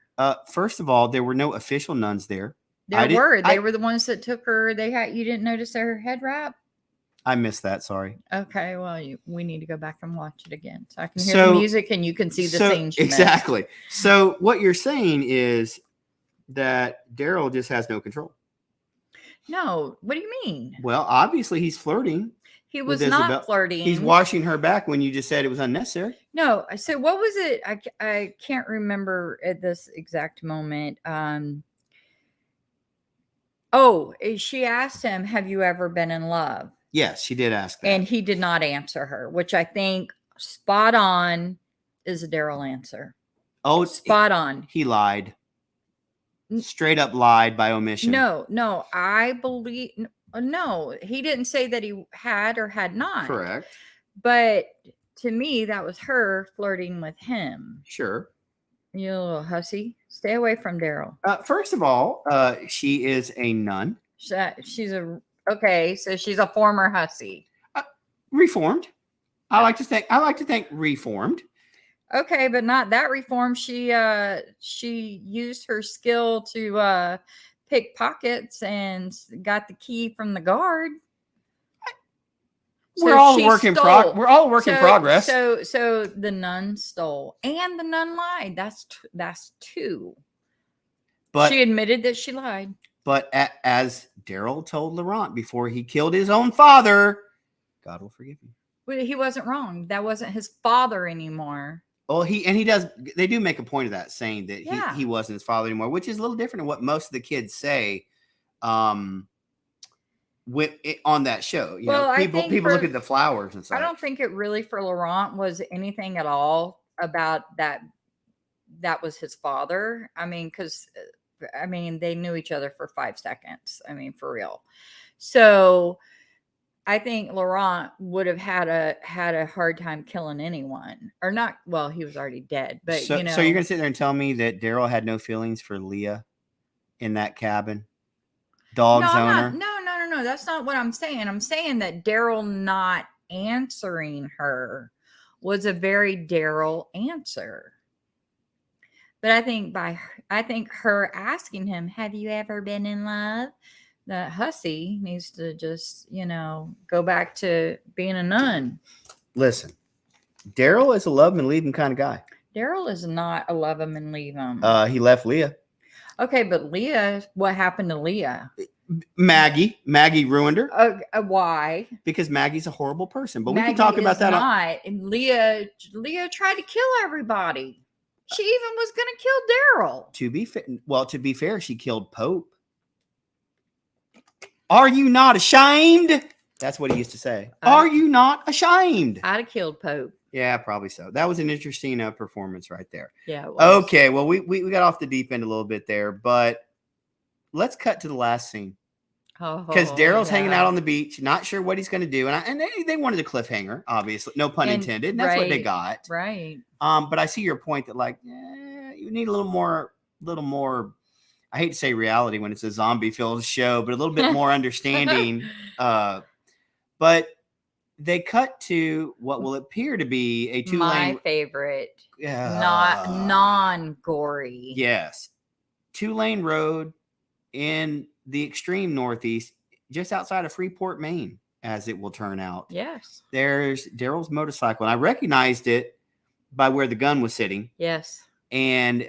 First of all, there were no official nuns there. They were the ones that took her. You didn't notice her head wrap? I missed that. Sorry. Okay. Well, we need to go back and watch it again, so I can hear the music and you can see the scenes. Exactly. So what you're saying is that Darryl just has no control. No. What do you mean? Well, obviously he's flirting. He was not flirting. He's washing her back when you just said it was unnecessary. No. So what was it? I can't remember at this exact moment. She asked him, have you ever been in love? Yes, she did ask that. And he did not answer her, which I think spot on is a Darryl answer. Oh, spot on. He lied. Straight up lied by omission. No, I believe, no, he didn't say that he had or had not. Correct. But to me, that was her flirting with him. Sure. You little hussy. Stay away from Darryl. First of all, she is a nun. She's a okay. So she's a former hussy. Reformed. I like to think reformed. Okay, but not that reform. She used her skill to pick pockets and got the key from the guard. We're all a work in progress. So the nun stole and the nun lied. That's two. But she admitted that she lied. But as Darryl told Laurent before he killed his own father, God will forgive you. Well, he wasn't wrong. That wasn't his father anymore. Well, they do make a point of that, saying that he wasn't his father anymore, which is a little different than what most of the kids say on that show. You know, people look at the flowers and stuff. I don't think it really for Laurent was anything at all about that was his father. I mean, because they knew each other for 5 seconds. I mean, for real. So I think Laurent would have had a hard time killing anyone, or not. Well, he was already dead, but so you're gonna sit there and tell me that Darryl had no feelings for Leah in that cabin, dog's owner? No. That's not what I'm saying. I'm saying that Darryl not answering her was a very Darryl answer. But I think her asking him, "Have you ever been in love?" That hussy needs to just, go back to being a nun. Listen, Darryl is a love him and leave him kind of guy. Darryl is not a love him and leave him. He left Leah. Okay, but Leah, what happened to Leah? Maggie ruined her. Why? Because Maggie's a horrible person. But Maggie we can talk about that. And Leah tried to kill everybody. She even was going to kill Darryl. To be fair, she killed Pope. Are you not ashamed? That's what he used to say. Are you not ashamed? I'd have killed Pope. Yeah, probably so. That was an interesting performance right there. Yeah. It was. Okay, well, we got off the deep end a little bit there, but let's cut to the last scene. Because Darryl's hanging out on the beach, not sure what he's going to do, and they wanted a cliffhanger, obviously, no pun intended. And that's what they got, right? But I see your point that you need a little more. I hate to say reality when it's a zombie-filled show, but a little bit more understanding. But they cut to what will appear to be a two-lane. My favorite, not non-gory. Yes, 2-lane road in the extreme northeast, just outside of Freeport, Maine, as it will turn out. Yes. There's Darryl's motorcycle, and I recognized it by where the gun was sitting. Yes. And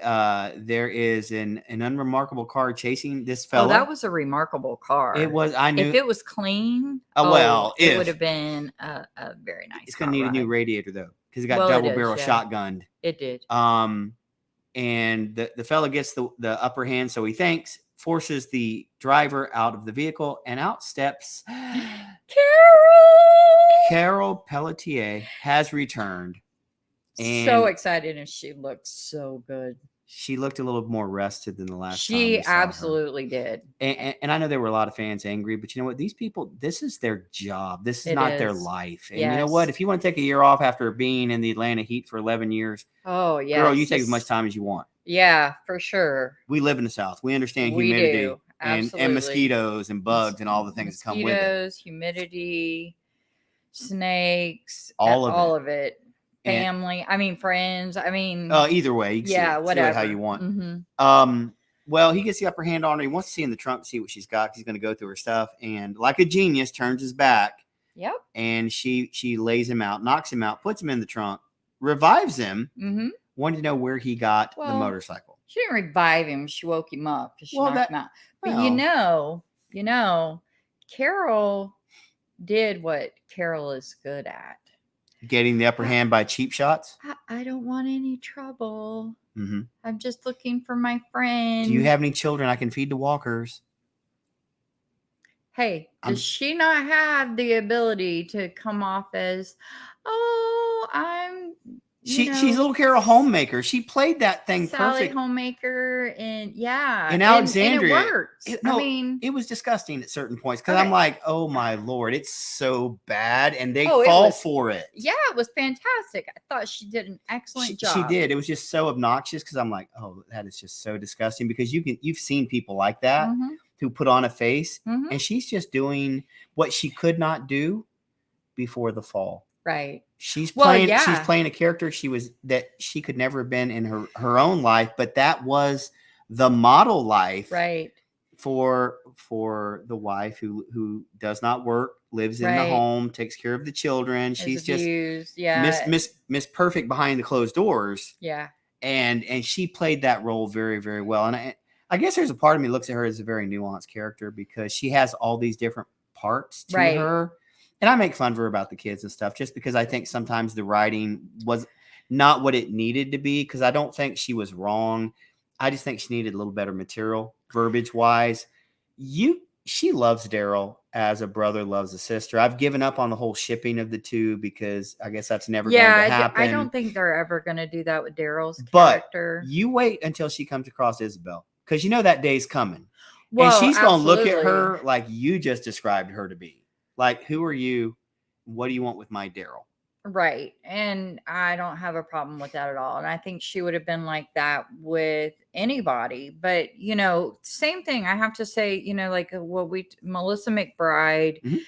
there is an unremarkable car chasing this fella. Oh, that was a remarkable car. It was. I knew if it was clean. It would have been a very nice. It's going to need a new radiator though, because it got double barrel shotgunned. It did. And the fella gets the upper hand, so he thinks, forces the driver out of the vehicle, and out steps Carol Pelletier has returned. And so excited, and she looked so good. She looked a little more rested than the last time. She absolutely did. And I know there were a lot of fans angry, but you know what? These people, this is their job. This is not their life. And you know what? If you want to take a year off after being in the Atlanta heat for 11 years, girl, you take as much time as you want. Yeah, for sure. We live in the South. We understand humidity and mosquitoes and bugs and all the things that come with it. Mosquitoes, humidity, snakes, all of it. Family, friends, either way, you can see it how you want. Mm-hmm. Well, he gets the upper hand on her. He wants to see in the trunk, see what she's got. He's going to go through her stuff, and like a genius, turns his back. Yep. And she lays him out, knocks him out, puts him in the trunk, revives him. Mm-hmm. Wanted to know where he got the motorcycle. She didn't revive him. She woke him up. She knocked him out. But you know, Carol did what Carol is good at. Getting the upper hand by cheap shots? I don't want any trouble. Mm-hmm. I'm just looking for my friend. Do you have any children I can feed to walkers? Hey, does she not have the ability to come off as, she's a little Carol homemaker. She played that thing Sally perfect. homemaker there in in and Alexandria. it works. No, I mean, it was disgusting at certain points because I'm okay. like, oh my Lord, it's so bad, and they Oh, it fall was for it. yeah, it was fantastic. I thought she did an excellent She job. did. It was just so obnoxious because I'm like, oh, that is just so disgusting because you've seen people like that Mhm. who put on a face, Mhm. and she's just doing what she could not do before the fall. Right. She's Well, playing a character that she could never have been in her own life, but that was the model life right. for the wife who does not work, lives in the Right. home, takes care of the children. Is She's just abused. Yeah. Miss Perfect behind the closed doors. Yeah. And she played that role very, very well. And I guess there's a part of me looks at her as a very nuanced character because she has all these different parts to Right. her. And I make fun of her about the kids and stuff just because I think sometimes the writing was not what it needed to be, because I don't think she was wrong. I just think she needed a little better material, verbiage wise. She loves Darryl as a brother loves a sister. I've given up on the whole shipping of the two because I guess that's never going to happen. I don't think they're ever going to do that with Daryl's But character. you wait until she comes across Isabel, because you know that day's coming. Well, and she's going to look at absolutely. her like you just described her to be. Like, who are you? What do you want with my Darryl? Right. And I don't have a problem with that at all. And I think she would have been like that with anybody. But, same thing. I have to say, like Melissa McBride,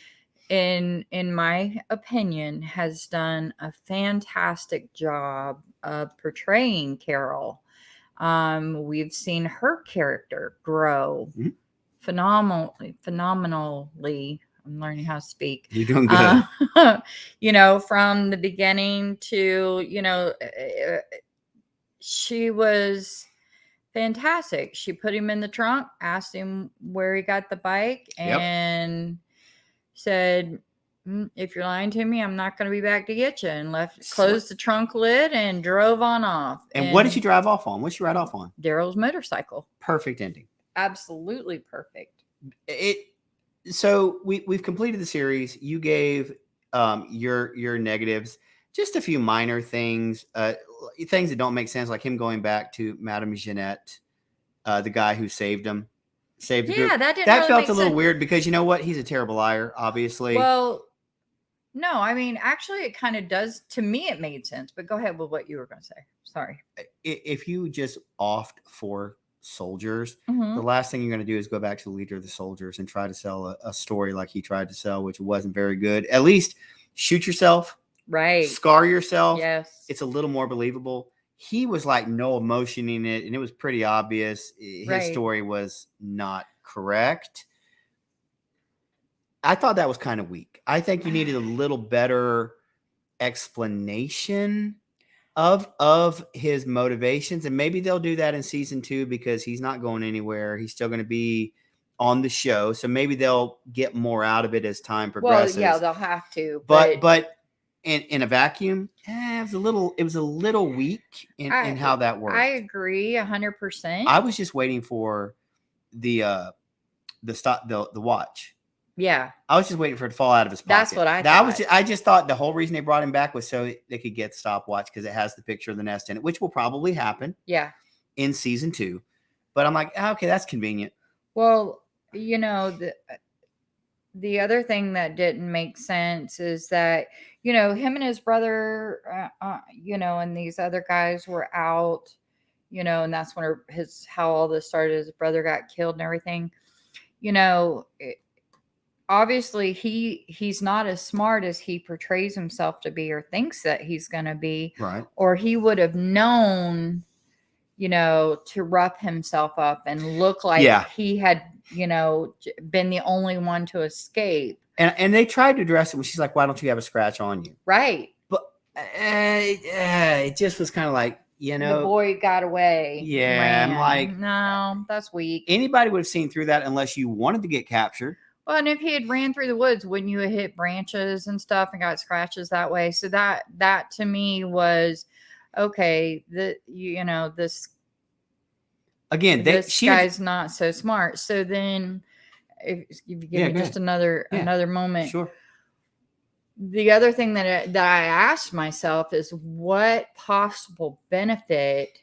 in my opinion, has done a fantastic job of portraying Carol. We've seen her character grow phenomenally. I'm learning how to speak. You're doing good. From the beginning to, she was fantastic. She put him in the trunk, asked him where he got the bike, and said, if you're lying to me, I'm not going to be back to get you, and closed the trunk lid and drove on off. And what did she drive off on? What did she ride off on? Daryl's motorcycle. Perfect ending. Absolutely perfect. So we've completed the series. You gave your negatives, just a few minor things, things that don't make sense, like him going back to Madame Jeanette, the guy who saved him. Saved the group. That didn't that really felt make a little sense. weird because you know what? He's a terrible liar, obviously. Well, no, I mean, actually, it kind of does. To me, it made sense. But go ahead with what you were going to say. Sorry. If you just offed for soldiers, the last thing you're going to do is go back to the leader of the soldiers and try to sell a story like he tried to sell, which wasn't very good. At least shoot yourself, right? Scar yourself. Yes, it's a little more believable. He was like no emotion in it, and it was pretty obvious his story was not correct. I thought that was kind of weak. I think you needed a little better explanation of his motivations, and maybe they'll do that in season 2 because he's not going anywhere. He's still going to be on the show, so maybe they'll get more out of it as time progresses. Well, yeah, they'll have to. But in a vacuum, it was a little weak in how that worked. I agree 100%. I was just waiting for the watch. Yeah, I was just waiting for it to fall out of his pocket. That's what I thought. I just thought the whole reason they brought him back was so they could get the stopwatch because it has the picture of the nest in it, which will probably happen. Yeah, in season 2. But I'm like, okay, that's convenient. Well, the other thing that didn't make sense is that him and his brother, and these other guys were out, and that's when how all this started. His brother got killed and everything. Obviously he's not as smart as he portrays himself to be or thinks that he's going to be, right? Or he would have known, to rough himself up and look like he had, been the only one to escape. And they tried to address it when she's like, why don't you have a scratch on you? Right. But it just was kind of like, the boy got away. Yeah. I'm like, no, that's weak. Anybody would have seen through that unless you wanted to get captured. Well, and if he had ran through the woods, wouldn't you have hit branches and stuff and got scratches that way? So that to me was okay. This again, this guy's not so smart. So then, if you give me just another moment, sure. The other thing that I asked myself is what possible benefit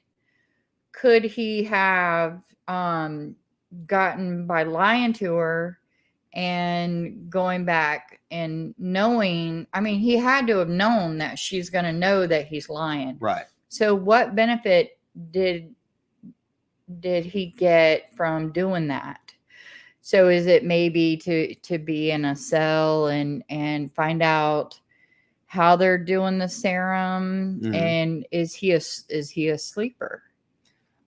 could he have gotten by lying to her and going back and knowing? I mean, he had to have known that she's going to know that he's lying. Right. So what benefit did he get from doing that? So is it maybe to be in a cell and find out how they're doing the serum? Mhm. And is he a sleeper?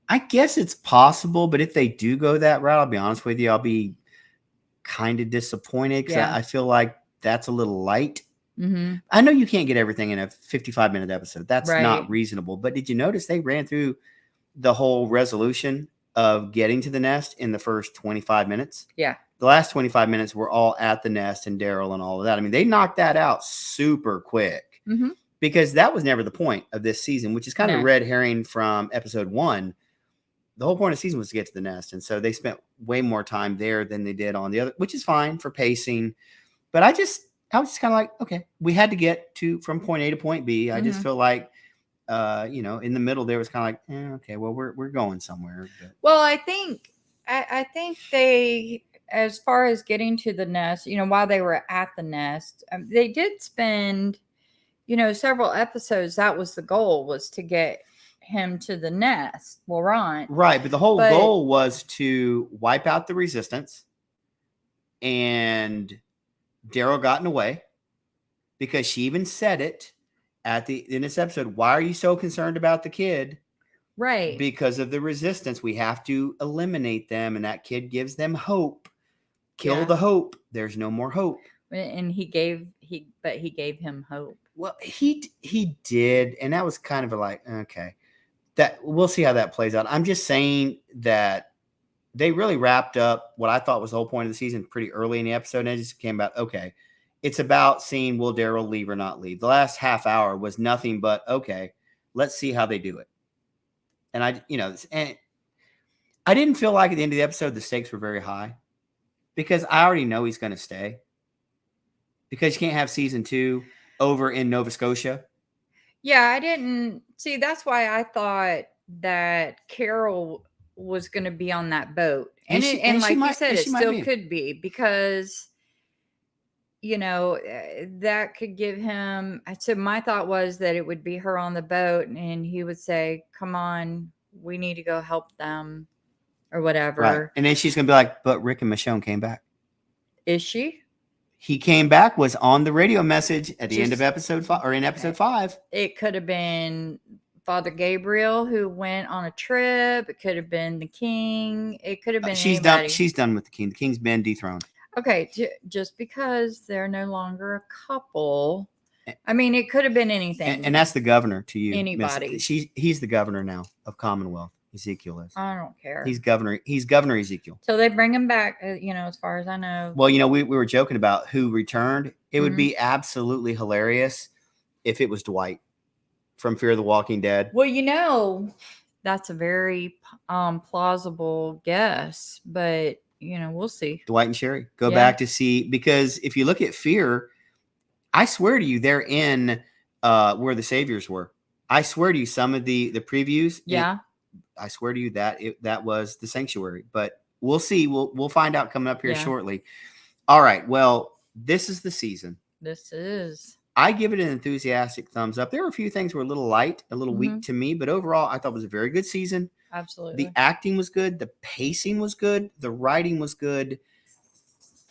I guess it's possible, but if they do go that route, I'll be honest with you, I'll be kind of disappointed because Yeah. I feel like that's a little light. Mm-hmm. I know you can't get everything in a 55-minute episode. That's not Right. reasonable. But did you notice they ran through the whole resolution of getting to the nest in the first 25 minutes? Yeah. The last 25 minutes were all at the nest and Darryl and all of that. I mean, they knocked that out super quick Mm-hmm. because that was never the point of this season, which is kind of No. a red herring from episode 1. The whole point of the season was to get to the nest. And so they spent way more time there than they did on the other, which is fine for pacing. But I was just kind of like, okay, we had to get from point A to point B. I just Mhm. feel like, in the middle there was kind of like, okay, well, we're going somewhere. But Well, I think they, as far as getting to the nest, while they were at the nest, they did spend, several episodes. That was the goal, was to get him to the nest, Laurent. right, but the whole But goal was to wipe out the resistance, and Darryl got in the way because she even said it in this episode. Why are you so concerned about the kid? right, Because of the resistance, we have to eliminate them, and that kid gives them hope. Kill Yeah. the hope. There's no more hope. and he gave him hope. Well, he did, and that was kind of like, okay, that we'll see how that plays out. I'm just saying that they really wrapped up what I thought was the whole point of the season pretty early in the episode, and it just came about, okay, it's about seeing will Darryl leave or not leave. The last half hour was nothing but, okay, let's see how they do it. And I didn't feel like at the end of the episode the stakes were very high because I already know he's going to stay, because you can't have season 2 over in Nova Scotia. Yeah, I didn't see. That's why I thought that Carol was going to be on that boat, and like you said, it still could be, because that could give him. So my thought was that it would be her on the boat, and he would say, "Come on, we need to go help them," or whatever. Right. And then she's going to be like, but Rick and Michonne came back. Is she? He came back, was on the radio message at the end of episode 5, or in episode 5. It could have been Father Gabriel, who went on a trip. It could have been the king. It could have been anybody. She's done with the king. The king's been dethroned. Okay, just because they're no longer a couple. I mean, it could have been anything. And that's the governor to you. Anybody. He's the governor now of Commonwealth. Ezekiel is. I don't care. He's governor Ezekiel. So they bring him back, as far as I know. Well, we were joking about who returned. It would be absolutely hilarious if it was Dwight from Fear of the Walking Dead. Well, that's a very plausible guess, but we'll see. Dwight and Sherry go back to see, because if you look at Fear, I swear to you, they're in where the Saviors were. I swear to you, some of the previews. Yeah. I swear to you that was the sanctuary, but we'll see. We'll find out coming up here shortly. All right. Well, this is the season. This is. I give it an enthusiastic thumbs up. There were a few things were a little light, a little weak to me, but overall, I thought it was a very good season. Absolutely. The acting was good. The pacing was good. The writing was good.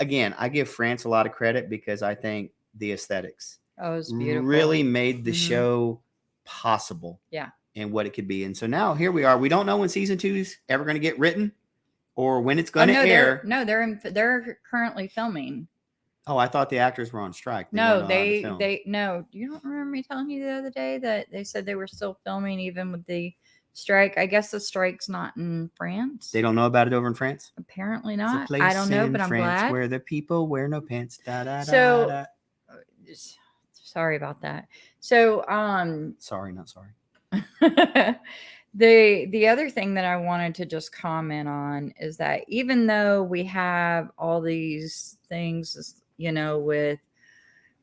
Again, I give France a lot of credit because I think the aesthetics was beautiful. Really made the show possible. Yeah. And what it could be. And so now here we are. We don't know when season 2 is ever going to get written or when it's going to air. They're currently filming. Oh, I thought the actors were on strike. No, no. You don't remember me telling you the other day that they said they were still filming even with the strike? I guess the strike's not in France. They don't know about it over in France? Apparently not. I don't know, but I'm glad. Where the people wear no pants. So, sorry about that. So, sorry, not sorry. The other thing that I wanted to just comment on is that even though we have all these things, with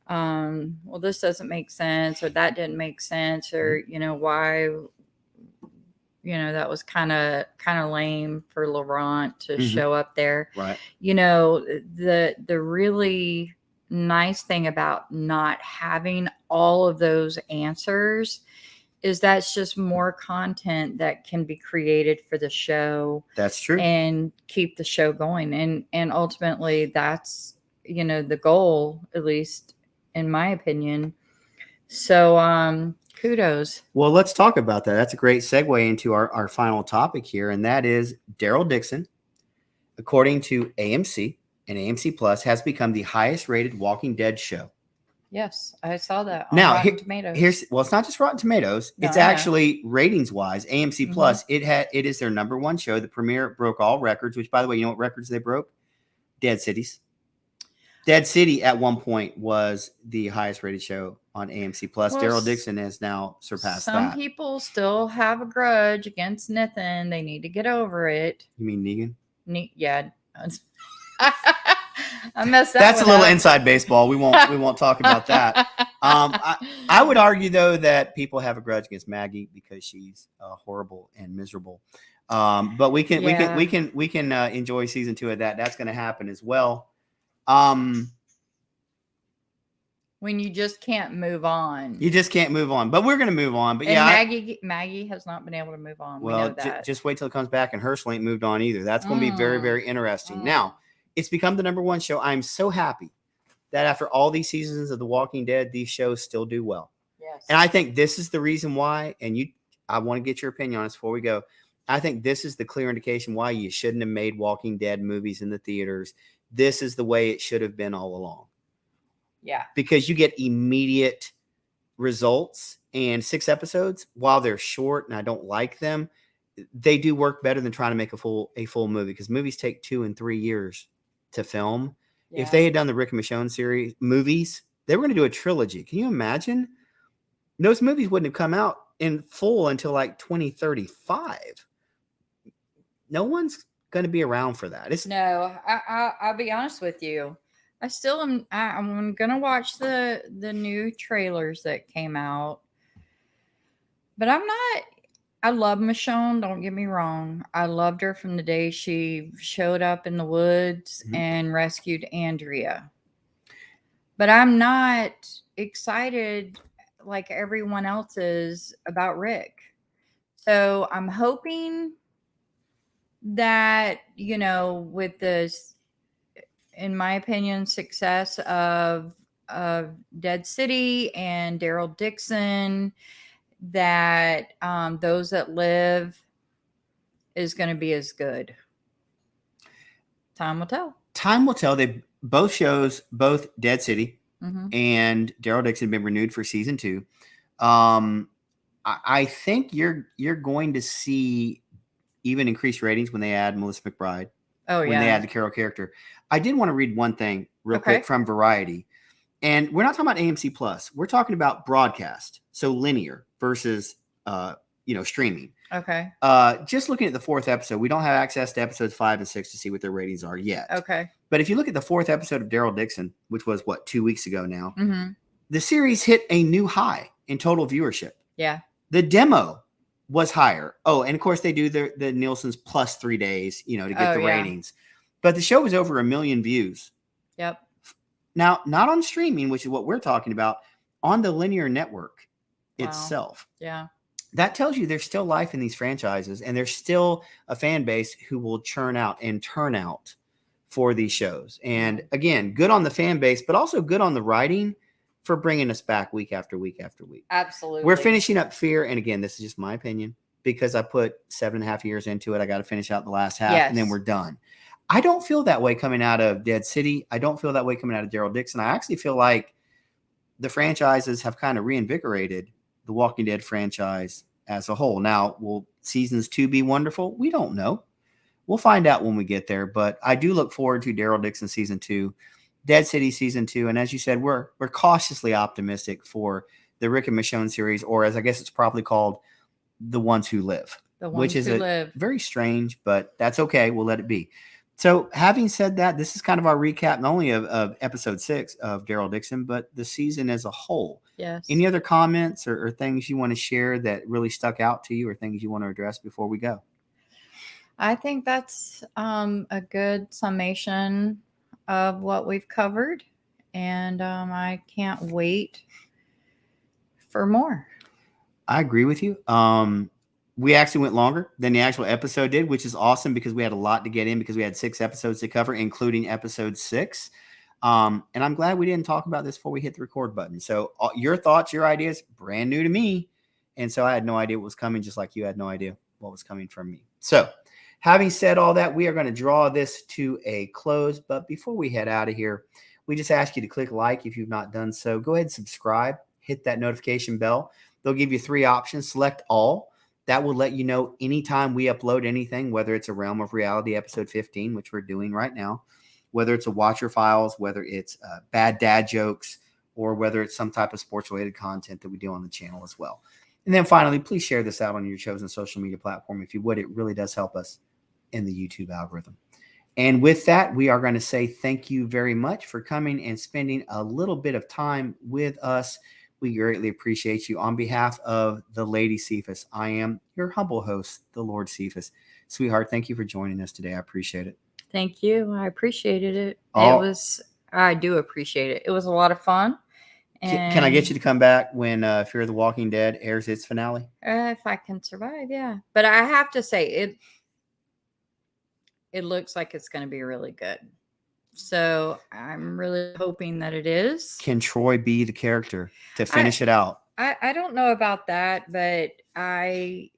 well, this doesn't make sense, or that didn't make sense, or why that was kind of lame for Laurent to show up there. Right. The really nice thing about not having all of those answers is that's just more content that can be created for the show. That's true. And keep the show going. And ultimately that's, the goal, at least in my opinion. So kudos. Well, let's talk about that. That's a great segue into our final topic here, and that is Darryl Dixon, according to AMC and AMC Plus, has become the highest rated Walking Dead show. Yes, I saw that on Now, Rotten Tomatoes. It's not just Rotten Tomatoes. No, it's actually ratings wise. AMC Plus, it is their number one show. The premiere broke all records, which, by the way, you know what records they broke? Dead Cities. Dead City at one point was the highest rated show on AMC Plus. Well, Darryl Dixon has now surpassed that. Some people still have a grudge against Nathan. They need to get over it. You mean Negan? Yeah. I messed that. That's a little inside baseball. We won't talk about that. I would argue though that people have a grudge against Maggie because she's horrible and miserable. But we can enjoy season 2 of that. That's going to happen as well. When you just can't move on. You just can't move on. But we're going to move on. But Maggie has not been able to move on. Well, we know that. Just wait till it comes back, and Herschel ain't moved on either. That's going to be very, very interesting. Now, it's become the number one show. I'm so happy that after all these seasons of The Walking Dead, these shows still do well. Yes. And I think this is the reason why, and I want to get your opinion on this before we go. I think this is the clear indication why you shouldn't have made Walking Dead movies in the theaters. This is the way it should have been all along. Yeah. Because you get immediate results, and 6 episodes, while they're short and I don't like them, they do work better than trying to make a full movie, because movies take 2 and 3 years to film. Yeah. If they had done the Rick and Michonne series movies, they were going to do a trilogy. Can you imagine? Those movies wouldn't have come out in full until like 2035. No one's going to be around for that. No, I'll be honest with you. I still am. I'm gonna watch the new trailers that came out, but I'm not. I love Michonne. Don't get me wrong. I loved her from the day she showed up in the woods and rescued Andrea. But I'm not excited like everyone else is about Rick. So I'm hoping that, with this, in my opinion, success of Dead City and Darryl Dixon, that Those That Live is going to be as good. Time will tell. Time will tell. They both shows, both Dead City and Darryl Dixon, have been renewed for season 2. I think you're going to see even increased ratings when they add Melissa McBride. Oh, when they add the Carol character. I did want to read one thing real quick from Variety. And we're not talking about AMC Plus. We're talking about broadcast. So linear versus, streaming. Okay. Just looking at the 4th episode, we don't have access to episodes 5 and 6 to see what their ratings are yet. Okay. But if you look at the 4th episode of Darryl Dixon, which was 2 weeks ago now, the series hit a new high in total viewership. Yeah. The demo was higher. Oh, and of course they do the Nielsen's plus 3 days, to get the ratings. But the show was over 1 million views. Yep. Now, not on streaming, which is what we're talking about, on the linear network itself. Yeah. That tells you there's still life in these franchises, and there's still a fan base who will churn out and turn out for these shows. And again, good on the fan base, but also good on the writing for bringing us back week after week after week. Absolutely. We're finishing up Fear. And again, this is just my opinion, because I put 7.5 years into it. I got to finish out the last half and then we're done. I don't feel that way coming out of Dead City. I don't feel that way coming out of Darryl Dixon. I actually feel like the franchises have kind of reinvigorated the Walking Dead franchise as a whole. Now, will seasons 2 be wonderful? We don't know. We'll find out when we get there. But I do look forward to Darryl Dixon season 2, Dead City season 2. And as you said, we're cautiously optimistic for the Rick and Michonne series, or as I guess it's probably called, The Ones Who Live. Which is very strange, but that's okay. We'll let it be. So having said that, this is kind of our recap, not only of episode 6 of Darryl Dixon, but the season as a whole. Yes. Any other comments or things you want to share that really stuck out to you, or things you want to address before we go? I think that's a good summation of what we've covered. And I can't wait for more. I agree with you. We actually went longer than the actual episode did, which is awesome because we had a lot to get in because we had 6 episodes to cover, including episode 6. And I'm glad we didn't talk about this before we hit the record button. So your thoughts, your ideas, brand new to me. And so I had no idea what was coming, just like you had no idea what was coming from me. So having said all that, we are going to draw this to a close. But before we head out of here, we just ask you to click like if you've not done so. Go ahead and subscribe, hit that notification bell. They'll give you 3 options. Select all. That will let you know anytime we upload anything, whether it's a Realm of Reality episode 15, which we're doing right now, whether it's a Watcher Files, whether it's bad dad jokes, or whether it's some type of sports-related content that we do on the channel as well. And then finally, please share this out on your chosen social media platform. If you would, it really does help us in the YouTube algorithm. And with that, we are going to say thank you very much for coming and spending a little bit of time with us. We greatly appreciate you. On behalf of the Lady Cephas, I am your humble host, the Lord Cephas. Sweetheart, thank you for joining us today. I appreciate it. Thank you. I appreciated it. I do appreciate it. It was a lot of fun. Can I get you to come back when Fear of the Walking Dead airs its finale? If I can survive, yeah. But I have to say, it looks like it's going to be really good. So I'm really hoping that it is. Can Troy be the character to finish it out? I don't know about that, but we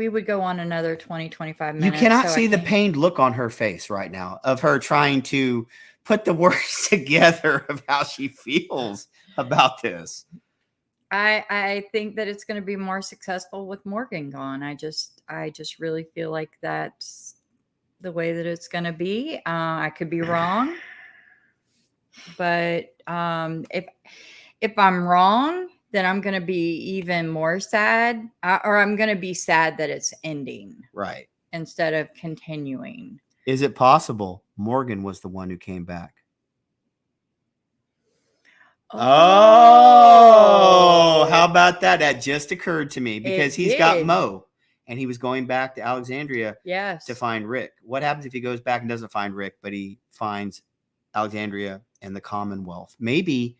would go on another 20, 25 minutes. You cannot see the pained look on her face right now of her trying to put the words together of how she feels about this. I think that it's going to be more successful with Morgan gone. I just really feel like that's the way that it's going to be. I could be wrong, but if I'm wrong, then I'm going to be even more sad, or I'm going to be sad that it's ending, right, instead of continuing. Is it possible Morgan was the one who came back? Oh, how about that? That just occurred to me because he's got Mo and he was going back to Alexandria to find Rick. What happens if he goes back and doesn't find Rick, but he finds Alexandria and the Commonwealth? Maybe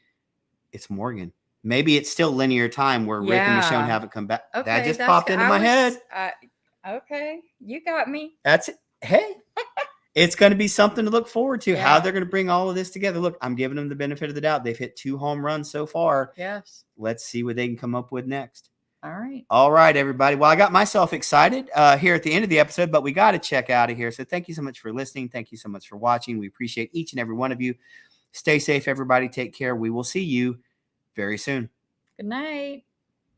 it's Morgan. Maybe it's still linear time where Rick and Michonne haven't come back. Okay, that just popped into my head. Okay, you got me. That's it. Hey. It's going to be something to look forward to, how they're going to bring all of this together. Look, I'm giving them the benefit of the doubt. They've hit 2 home runs so far. Yes. Let's see what they can come up with next. All right. All right, everybody. Well, I got myself excited here at the end of the episode, but we got to check out of here. So thank you so much for listening. Thank you so much for watching. We appreciate each and every one of you. Stay safe, everybody. Take care. We will see you very soon. Good night.